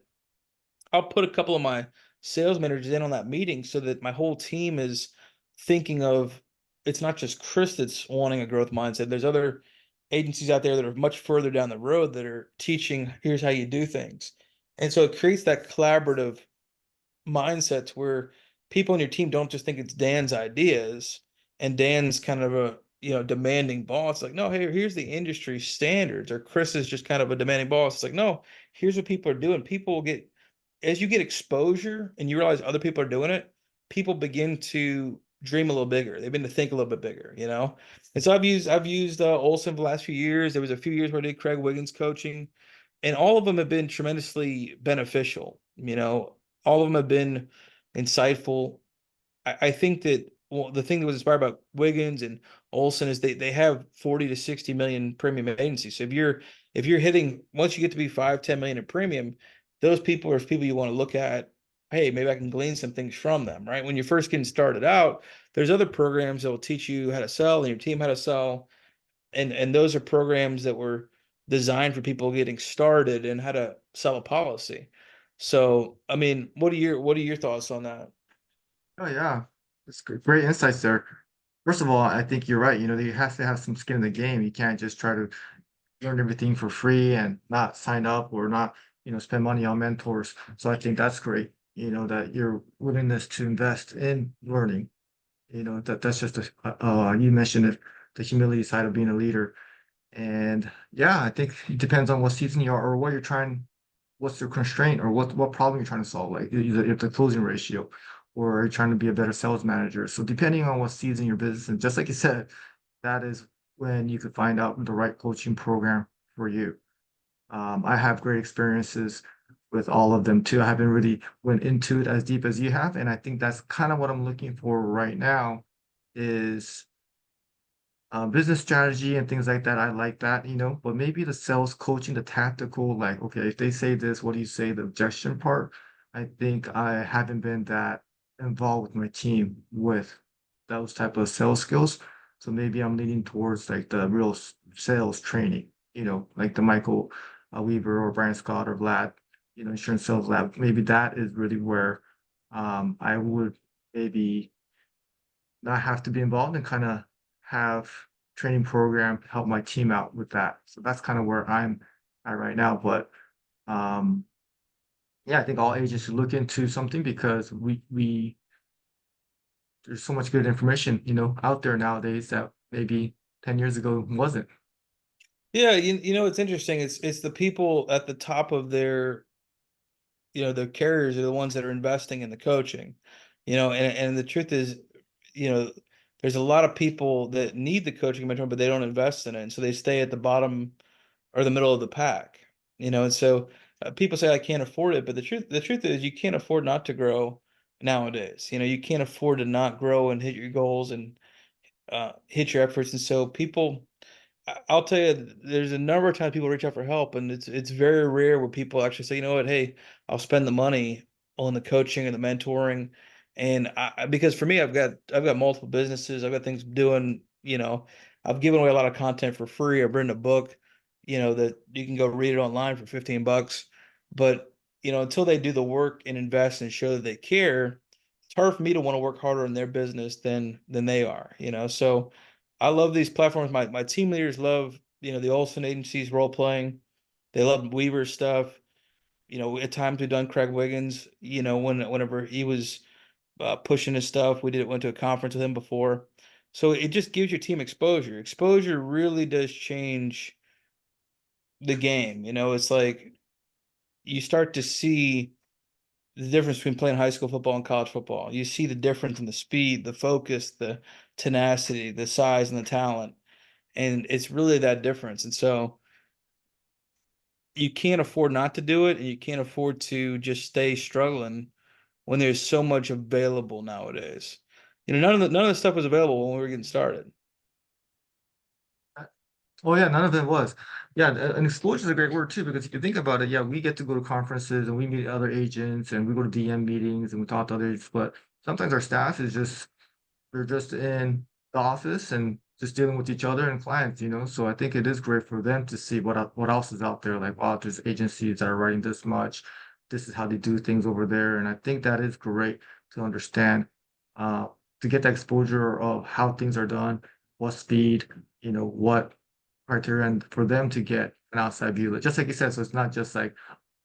I'll put a couple of my sales managers in on that meeting so that my whole team is thinking of it's not just Chris that's wanting a growth mindset. There's other agencies out there that are much further down the road that are teaching here's how you do things. And so it creates that collaborative mindsets where people on your team don't just think it's Dan's ideas and Dan's kind of a demanding boss. Like, no, hey, here's the industry standards, or Chris is just kind of a demanding boss. It's like, no, here's what people are doing. People will get as you get exposure and you realize other people are doing it, people begin to dream a little bigger. They begin to think a little bit bigger. And so I've used Olson for the last few years. There was a few years where I did Craig Wiggins coaching, and all of them have been tremendously beneficial. All of them have been insightful. I think that the thing that was inspired by Wiggins and Olson is they have 40 to 60 million premium agencies. So if you're hitting once you get to be 5, 10 million in premium, those people are people you want to look at. Hey, maybe I can glean some things from them, right? When you're first getting started out, there's other programs that will teach you how to sell and your team how to sell. And those are programs that were designed for people getting started and how to sell a policy. So, I mean, what are your thoughts on that? Oh yeah, that's great insights there. First of all, I think you're right. You have to have some skin in the game. You can't just try to learn everything for free and not sign up or not, spend money on mentors. So I think that's great. That your willingness to invest in learning. That's just you mentioned it, the humility side of being a leader. And yeah, I think it depends on what season you are or what you're trying, what's your constraint or what problem you're trying to solve. Like either if the closing ratio, or you're trying to be a better sales manager. So depending on what season your business, and just like you said, that is when you could find out the right coaching program for you. I have great experiences with all of them too. I haven't really went into it as deep as you have, and I think that's kind of what I'm looking for right now is business strategy and things like that. I like that, but maybe the sales coaching, the tactical, like, okay, if they say this, what do you say? The objection part. I think I haven't been that involved with my team with those type of sales skills. So maybe I'm leaning towards like the real sales training, like the Michael Weaver or Brian Scott or Vlad, insurance sales lab. Maybe that is really where I would maybe not have to be involved and kind of have training program help my team out with that. So that's kind of where I'm at right now. But um, yeah, I think all agents should look into something because we there's so much good information, out there nowadays that maybe 10 years ago wasn't. Yeah, it's interesting. It's the people at the top of the carriers are the ones that are investing in the coaching. And the truth is, you know, there's a lot of people that need the coaching mentor, but they don't invest in it. And so they stay at the bottom or the middle of the pack. And so people say I can't afford it, but the truth is you can't afford not to grow nowadays. You can't afford to not grow and hit your goals and hit your efforts. And so I'll tell you, there's a number of times people reach out for help, and it's very rare where people actually say, you know what, hey, I'll spend the money on the coaching and the mentoring, and because for me, I've got multiple businesses, I've got things doing, I've given away a lot of content for free. I've written a book, that you can go read it online for $15, but until they do the work and invest and show that they care, it's hard for me to want to work harder in their business than they are. So I love these platforms. My team leaders love, the Olsen agencies role playing. They love Weaver's stuff. At times we've done Craig Wiggins, whenever he was pushing his stuff. Went to a conference with him before. So it just gives your team exposure. Exposure really does change the game. You know, it's like you start to see the difference between playing high school football and college football. You see the difference in the speed, the focus, the tenacity, the size, and the talent. And it's really that difference. And so you can't afford not to do it, and you can't afford to just stay struggling when there's so much available nowadays. You know, none of the stuff was available when we were getting started. Oh yeah, none of it was. Yeah, and exposure is a great word too, because if you think about it, yeah, we get to go to conferences and we meet other agents and we go to DM meetings and we talk to others, but sometimes our staff is just they're just in the office and just dealing with each other and clients, you know. So I think it is great for them to see what else is out there. Like, wow, there's agencies that are writing this much. This is how they do things over there, and I think that is great to understand, uh, to get that exposure of how things are done, what speed, you know, what criteria, and for them to get an outside view. Like, just like you said, so it's not just like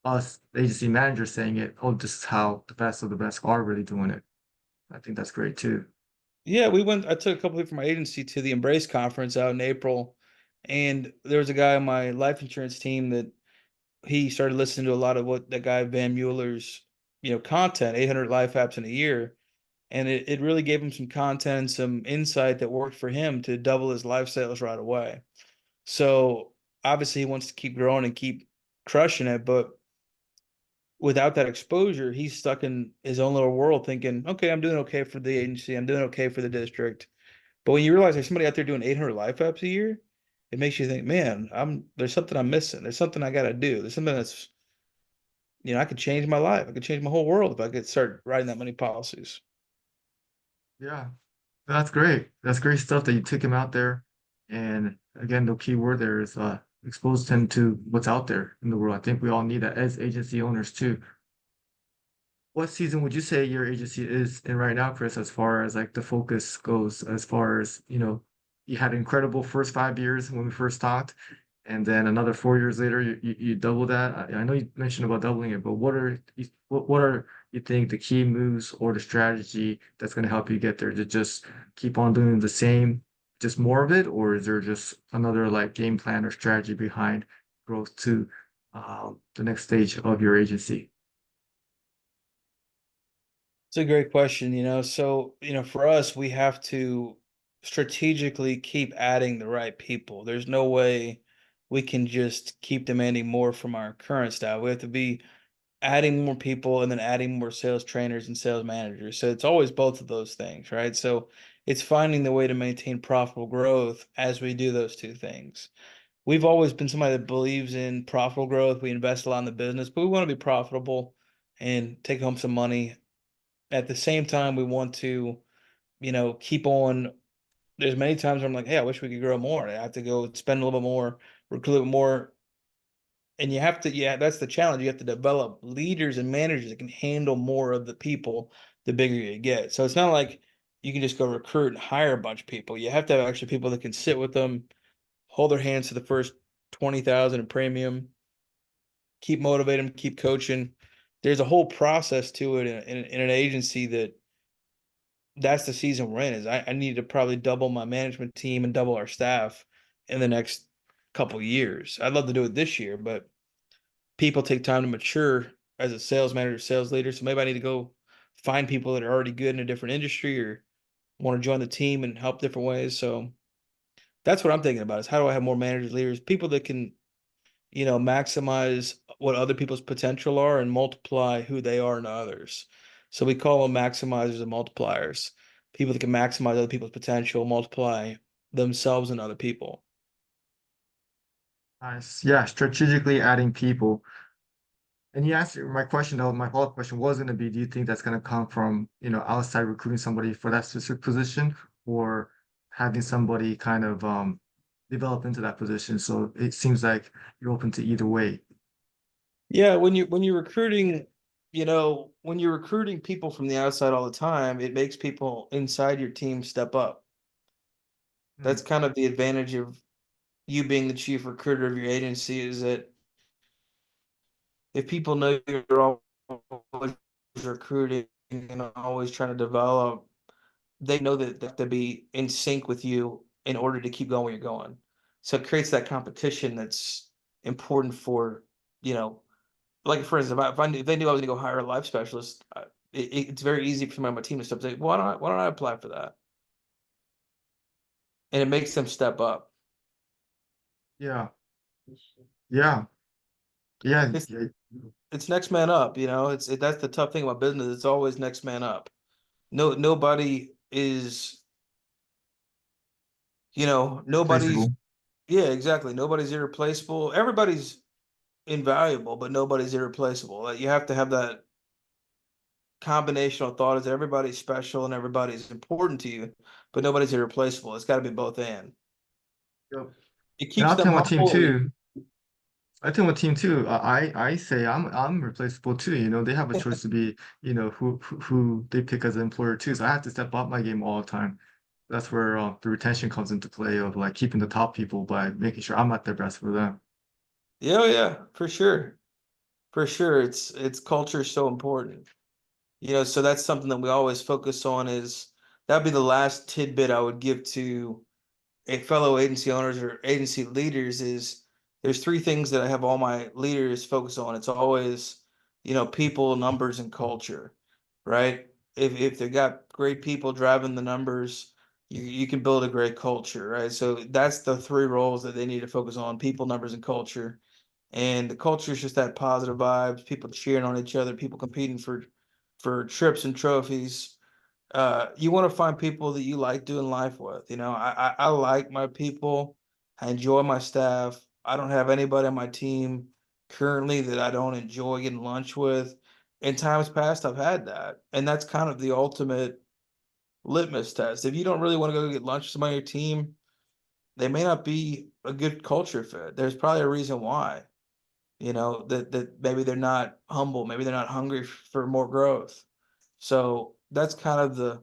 us agency managers saying it. Oh, this is how the best of the best are really doing it. I think that's great too. Yeah, we went. I took a couple people from my agency to the Embrace conference out in April, and there was a guy on my life insurance team that he started listening to a lot of what that guy Van Mueller's, content, 800 life apps in a year, and it really gave him some content, some insight that worked for him to double his life sales right away. So obviously he wants to keep growing and keep crushing it, but without that exposure, he's stuck in his own little world thinking, okay, I'm doing okay for the agency, I'm doing okay for the district. But when you realize there's somebody out there doing 800 life apps a year, it makes you think, man, there's something I'm missing. There's something I got to do. There's something that's, I could change my life. I could change my whole world if I could start writing that many policies. Yeah, that's great. That's great stuff that you took him out there. And again, the key word there is expose him to what's out there in the world. I think we all need that as agency owners too. What season would you say your agency is in right now, Chris, as far as like the focus goes, as far as, you know, you had incredible first 5 years when we first talked, and then another 4 years later, you double that. I know you mentioned about doubling it, but what are you think the key moves or the strategy that's going to help you get there? To just keep on doing the same, just more of it, or is there just another like game plan or strategy behind growth to the next stage of your agency? It's a great question, So, for us, we have to strategically keep adding the right people. There's no way we can just keep demanding more from our current staff. We have to be adding more people and then adding more sales trainers and sales managers. So it's always both of those things, right? So it's finding the way to maintain profitable growth as we do those two things. We've always been somebody that believes in profitable growth. We invest a lot in the business, but we want to be profitable and take home some money. At the same time, we want to, keep on. There's many times where I'm like, hey, I wish we could grow more. I have to go spend a little bit more, recruit a little bit more, and you have to, yeah, that's the challenge. You have to develop leaders and managers that can handle more of the people the bigger you get. So it's not like you can just go recruit and hire a bunch of people. You have to have actually people that can sit with them, hold their hands to the first 20,000 in premium, keep motivating them, keep coaching. There's a whole process to it in an agency that's the season we're in. Is I need to probably double my management team and double our staff in the next couple years. I'd love to do it this year, but people take time to mature as a sales manager, sales leader. So maybe I need to go find people that are already good in a different industry or want to join the team and help different ways. So that's what I'm thinking about is how do I have more managers, leaders, people that can, maximize what other people's potential are and multiply who they are in others. So we call them maximizers and multipliers. People that can maximize other people's potential, multiply themselves and other people. Nice. Yeah, strategically adding people. And you answered my question though, my follow-up question was going to be, do you think that's going to come from, you know, outside recruiting somebody for that specific position or having somebody kind of develop into that position? So it seems like you're open to either way. Yeah, when you're recruiting, when you're recruiting people from the outside all the time, it makes people inside your team step up. Hmm. That's kind of the advantage of you being the chief recruiter of your agency is that if people know you're always recruiting and always trying to develop, they know that they have to be in sync with you in order to keep going where you're going. So it creates that competition that's important for, you know, like for instance, if they knew I was gonna go hire a life specialist, it's very easy for somebody on my team to step say, why don't I apply for that? And it makes them step up. Yeah. Yeah. Yeah. It's Yeah. it's next man up, that's the tough thing about business. It's always next man up. No, nobody is, nobody's, Replaceable. yeah, exactly. Nobody's irreplaceable. Everybody's invaluable, but nobody's irreplaceable. Like, you have to have that combination of thought is that everybody's special and everybody's important to you, but nobody's irreplaceable. It's got to be both and. Yep. It And keeps I'll them tell my team humble. too. I tell my team too. I say I'm replaceable too. You know, they have a choice to be, you know, who they pick as an employer too. So I have to step up my game all the time. That's where the retention comes into play of like keeping the top people by making sure I'm at their best for them. Yeah, oh, yeah, for sure. For sure. It's culture is so important. So that's something that we always focus on is that'd be the last tidbit I would give to fellow agency owners or agency leaders is there's three things that I have all my leaders focus on. It's always, people, numbers, and culture, right? If they've got great people driving the numbers, you can build a great culture, right? So that's the three roles that they need to focus on: people, numbers, and culture. And the culture is just that positive vibes, people cheering on each other, people competing for trips and trophies. You want to find people that you like doing life with. I like my people. I enjoy my staff. I don't have anybody on my team currently that I don't enjoy getting lunch with. In times past, I've had that, and that's kind of the ultimate litmus test. If you don't really want to go get lunch with somebody on your team, they may not be a good culture fit. There's probably a reason why. That maybe they're not humble, maybe they're not hungry for more growth. So that's kind of the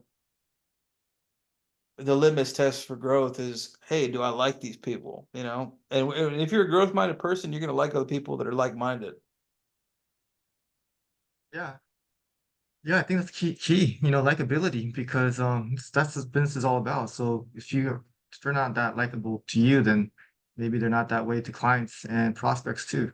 litmus test for growth is, hey, do I like these people? And if you're a growth minded person, you're going to like other people that are like minded. Yeah. Yeah, I think that's key, you know, likability because that's what business is all about. So if they're not that likable to you, then maybe they're not that way to clients and prospects too.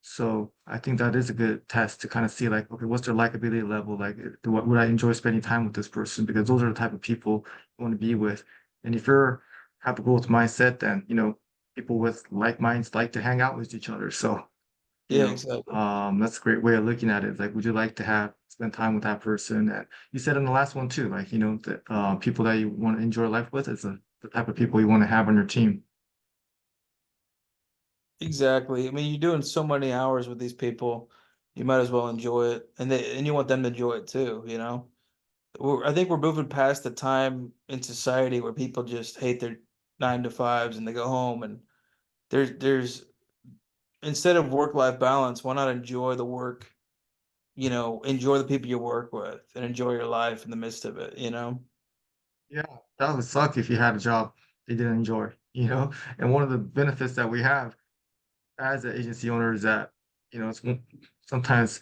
So I think that is a good test to kind of see like, okay, what's their likability level? Like, would I enjoy spending time with this person? Because those are the type of people you want to be with. And if you're have a growth mindset, then you know people with like minds like to hang out with each other. So you Yeah, know, exactly. that's a great way of looking at it. It's like, would you like to have spend time with that person? And you said in the last one too, like, you know, the people that you want to enjoy life with is the type of people you want to have on your team. Exactly. I mean, you're doing so many hours with these people, you might as well enjoy it, and you want them to enjoy it too. I think we're moving past the time in society where people just hate their 9 to 5s and they go home and there's instead of work life balance, why not enjoy the work, enjoy the people you work with and enjoy your life in the midst of it? Yeah, that would suck if you had a job you didn't enjoy, you know? And one of the benefits that we have as an agency owner is that, you know, sometimes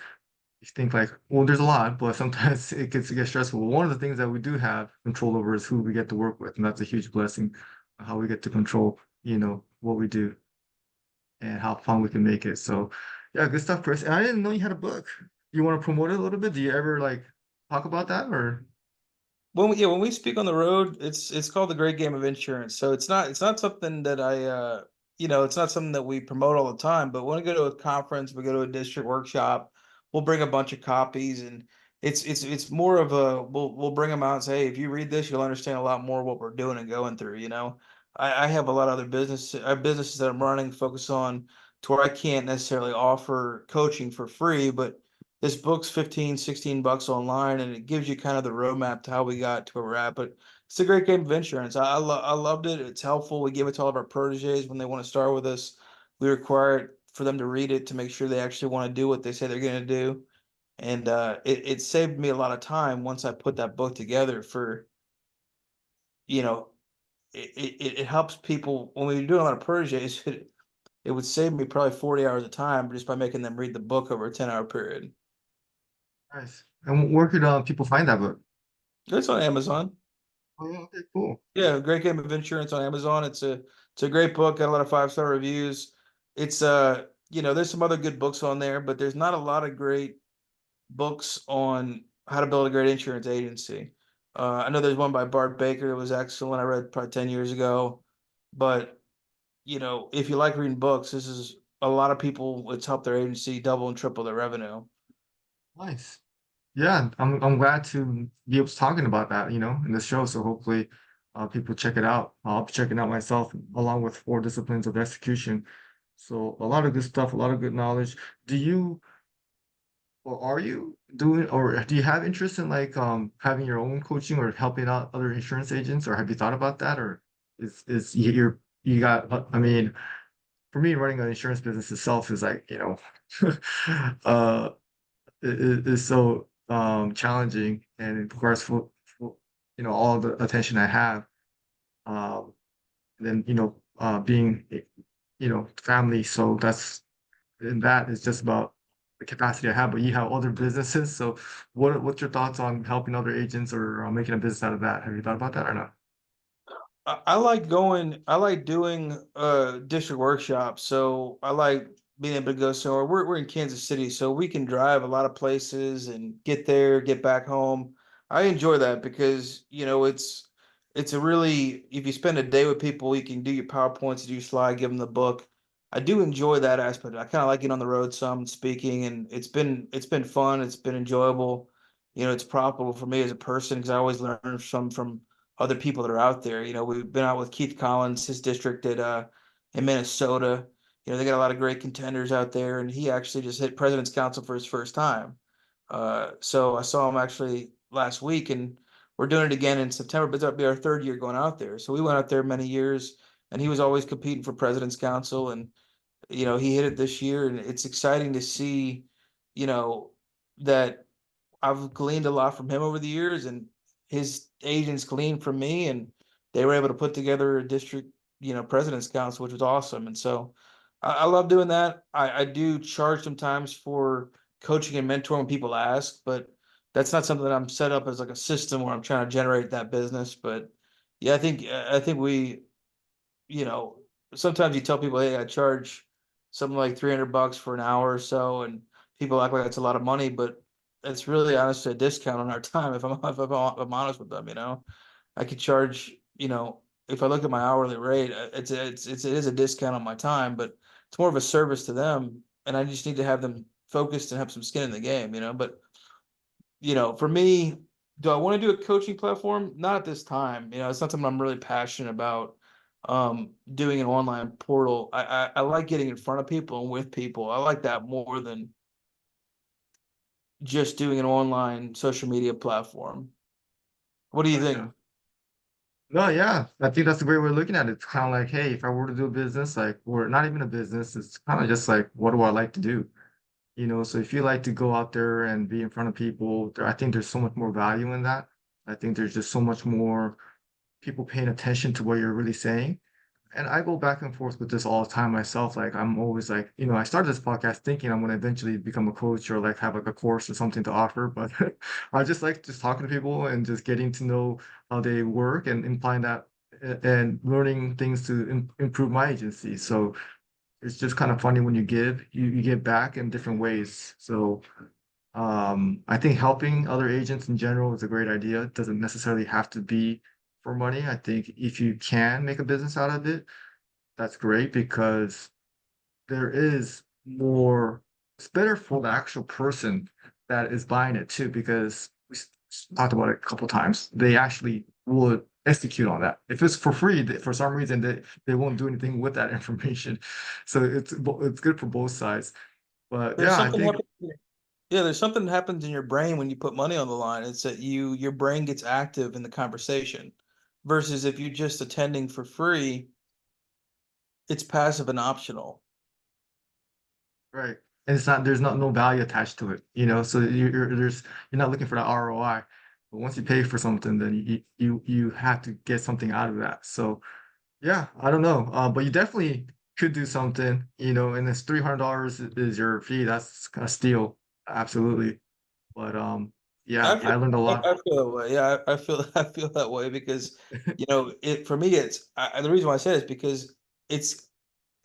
you think like, well, there's a lot, but sometimes it gets to get stressful. One of the things that we do have control over is who we get to work with, and that's a huge blessing, how we get to control, you know, what we do and how fun we can make it. So, yeah, good stuff, Chris. And I didn't know you had a book. You want to promote it a little bit? Do you ever like talk about that or? When we speak on the road, it's called the Great Game of Insurance. So it's not something that it's not something that we promote all the time. But when we go to a conference, we go to a district workshop, we'll bring a bunch of copies, and it's more of a we'll bring them out and say, hey, if you read this, you'll understand a lot more what we're doing and going through. I have a lot of other businesses that I'm running focus on to where I can't necessarily offer coaching for free, but this book's 15, $16 online, and it gives you kind of the roadmap to how we got to where we're at. But it's a great game of insurance. I loved it. It's helpful. We give it to all of our proteges when they want to start with us. We require it for them to read it to make sure they actually want to do what they say they're going to do. And it saved me a lot of time once I put that book together for, you know, it helps people when we do a lot of proteges. It would save me probably 40 hours of time just by making them read the book over a 10-hour period. Nice. And where could people find that book? It's on Amazon. Oh yeah, okay, cool. Yeah, Great Game of Insurance on Amazon. It's a great book, got a lot of 5-star reviews. It's there's some other good books on there, but there's not a lot of great books on how to build a great insurance agency. I know there's one by Bart Baker that was excellent. I read probably 10 years ago. But, if you like reading books, this is a lot of people, it's helped their agency double and triple their revenue. Nice. Yeah, I'm glad to be able to talking about that, in the show. So hopefully, people check it out. I'll be checking out myself along with 4 disciplines of execution. So a lot of good stuff, a lot of good knowledge. Do you or are you doing or do you have interest in like having your own coaching or helping out other insurance agents, or have you thought about that? Or you got I mean, for me, running an insurance business itself is like, uh is so challenging and it requires all the attention I have. Um then being family, so that is just about the capacity I have, but you have other businesses. So what's your thoughts on helping other agents or making a business out of that? Have you thought about that or not? I like doing district workshops. So I like being able to go somewhere. We're in Kansas City, so we can drive a lot of places and get there, get back home. I enjoy that because, it's a really, if you spend a day with people, you can do your PowerPoints, do your slide, give them the book. I do enjoy that aspect. I kind of like getting on the road some speaking, and it's been fun, it's been enjoyable. It's profitable for me as a person because I always learn some from other people that are out there. We've been out with Keith Collins, his district at in Minnesota. They got a lot of great contenders out there, and he actually just hit President's Council for his first time. So I saw him actually last week, and we're doing it again in September. But that'll be our third year going out there. So we went out there many years, and he was always competing for President's Council, and he hit it this year, and it's exciting to see, you know, that I've gleaned a lot from him over the years, and his agents gleaned from me, and they were able to put together a district, president's council, which was awesome. And so I love doing that. I do charge sometimes for coaching and mentoring when people ask, but that's not something that I'm set up as like a system where I'm trying to generate that business. But yeah, I think we, you know, sometimes you tell people, hey, I charge something like $300 for an hour or so, and people act like it's a lot of money, but it's really honestly a discount on our time. If I'm honest with them. I could charge, if I look at my hourly rate, it is a discount on my time, but it's more of a service to them, and I just need to have them focused and have some skin in the game. But for me, do I want to do a coaching platform? Not at this time. It's not something I'm really passionate about. Doing an online portal. I like getting in front of people and with people. I like that more than just doing an online social media platform. What do you think? Gotcha. No, yeah, I think that's the great way of looking at it. It's kind of like, hey, if I were to do a business, like, or not even a business, it's kind of just like, what do I like to do? So if you like to go out there and be in front of people, I think there's so much more value in that. I think there's just so much more people paying attention to what you're really saying. And I go back and forth with this all the time myself. Like I'm always like, I started this podcast thinking I'm gonna eventually become a coach or like have like a course or something to offer. But I just like just talking to people and just getting to know how they work and implying that and learning things to improve my agency. So it's just kind of funny when you give back in different ways. So I think helping other agents in general is a great idea. It doesn't necessarily have to be for money. I think if you can make a business out of it, that's great because there is more, it's better for the actual person that is buying it too, because talked about it a couple times. They actually would execute on that. If it's for free, for some reason they won't do anything with that information. So it's good for both sides. But There's yeah, I something think happens. Yeah, there's something that happens in your brain when you put money on the line. It's that your brain gets active in the conversation, versus if you're just attending for free, it's passive and optional. right. And it's not there's not no value attached to it. So you're not looking for that ROI. But once you pay for something, then you have to get something out of that. So yeah, I don't know. But you definitely could do something, and this $300 is your fee. That's a steal. Absolutely. But I yeah, feel I learned a lot. I feel that way. Yeah, I feel I feel that way because it for me it's the reason why I say it is because it's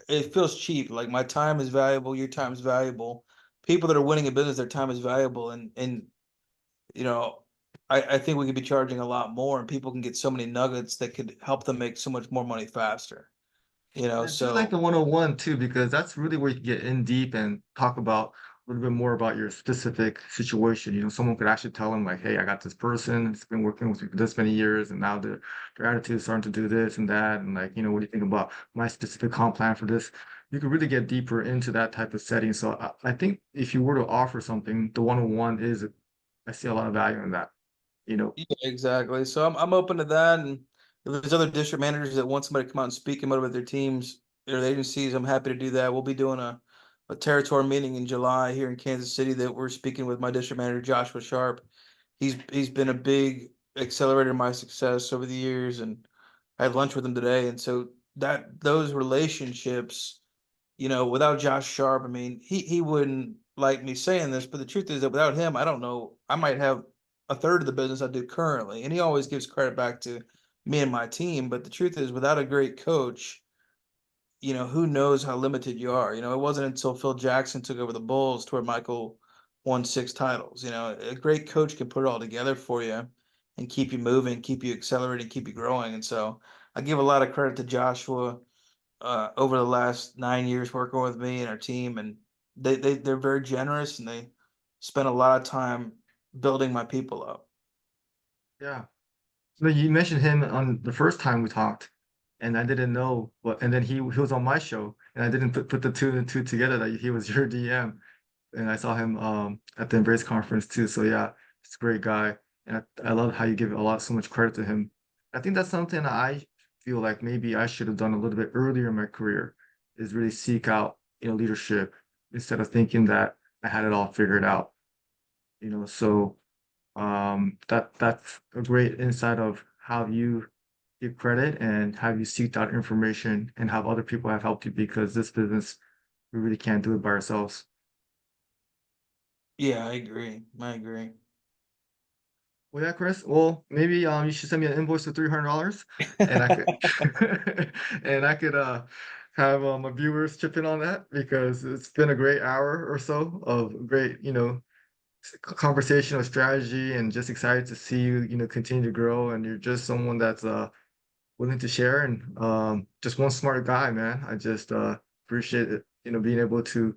it feels cheap. Like my time is valuable, your time is valuable. People that are winning a business, their time is valuable, and you know, I think we could be charging a lot more, and people can get so many nuggets that could help them make so much more money faster. I do like So the 101 too, because that's really where you can get in deep and talk about a little bit more about your specific situation. Someone could actually tell them like, hey, I got this person, it's been working with me for this many years, and now their attitude is starting to do this and that. And like, what do you think about my specific comp plan for this? You could really get deeper into that type of setting. So I think if you were to offer something, the 101 is, I see a lot of value in that, you know. yeah, exactly. So I'm open to that, and if there's other district managers that want somebody to come out and speak and motivate their teams or their agencies, I'm happy to do that. We'll be doing a territory meeting in July here in Kansas City that we're speaking with my district manager Joshua Sharp. He's been a big accelerator of my success over the years, and I had lunch with him today, and so that those relationships, without Josh Sharp, I mean, he wouldn't like me saying this, but the truth is that without him, I don't know, I might have a third of the business I do currently, and he always gives credit back to me and my team. But the truth is, without a great coach, who knows how limited you are. It wasn't until Phil Jackson took over the Bulls to where Michael won 6 titles. A great coach can put it all together for you and keep you moving, keep you accelerating, keep you growing. And so I give a lot of credit to Joshua over the last 9 years working with me and our team, and they're very generous and they spend a lot of time building my people up. Yeah. So you mentioned him on the first time we talked, and I didn't know what. And then he was on my show, and I didn't put the two and two together that he was your DM. And I saw him at the Embrace conference too. So yeah, he's a great guy, and I love how you give so much credit to him. I think that's something that I feel like maybe I should have done a little bit earlier in my career, is really seek out leadership instead of thinking that I had it all figured out. So that's a great insight of how you give credit and how you seek out information and how other people have helped you, because this business, we really can't do it by ourselves. Yeah, I agree. I agree. Well, yeah, Chris. Well, maybe you should send me an invoice for $300, and I could and I could have my viewers chip in on that, because it's been a great hour or so of great, conversation of strategy, and just excited to see you, continue to grow. And you're just someone that's willing to share, and just one smart guy, man. I just appreciate it, being able to,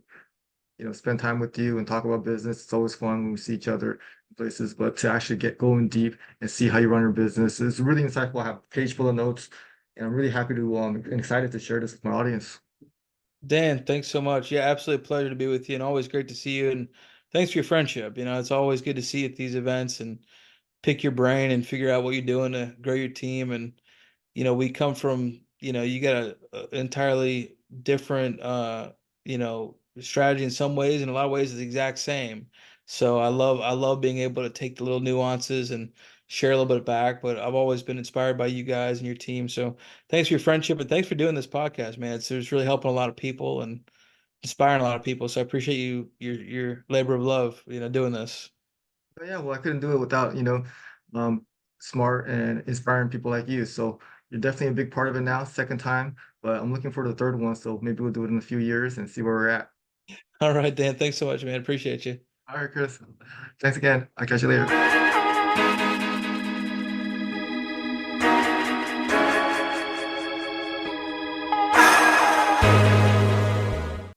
spend time with you and talk about business. It's always fun when we see each other in places, but to actually get going deep and see how you run your business is really insightful. I have a page full of notes, and I'm really happy to and excited to share this with my audience. Dan, thanks so much. Yeah, absolute pleasure to be with you and always great to see you. And thanks for your friendship. It's always good to see you at these events and pick your brain and figure out what you're doing to grow your team. And we come from, you got a entirely different strategy in some ways, in a lot of ways it's the exact same. So I love being able to take the little nuances and share a little bit back, but I've always been inspired by you guys and your team. So thanks for your friendship and thanks for doing this podcast, man. It's really helping a lot of people and inspiring a lot of people. So I appreciate your labor of love, doing this. But yeah, well, I couldn't do it without, um, smart and inspiring people like you. So you're definitely a big part of it now, second time, but I'm looking for the third one. So maybe we'll do it in a few years and see where we're at. All right, Dan. Thanks so much, man. Appreciate you. All right, Chris. Thanks again. I'll catch you later.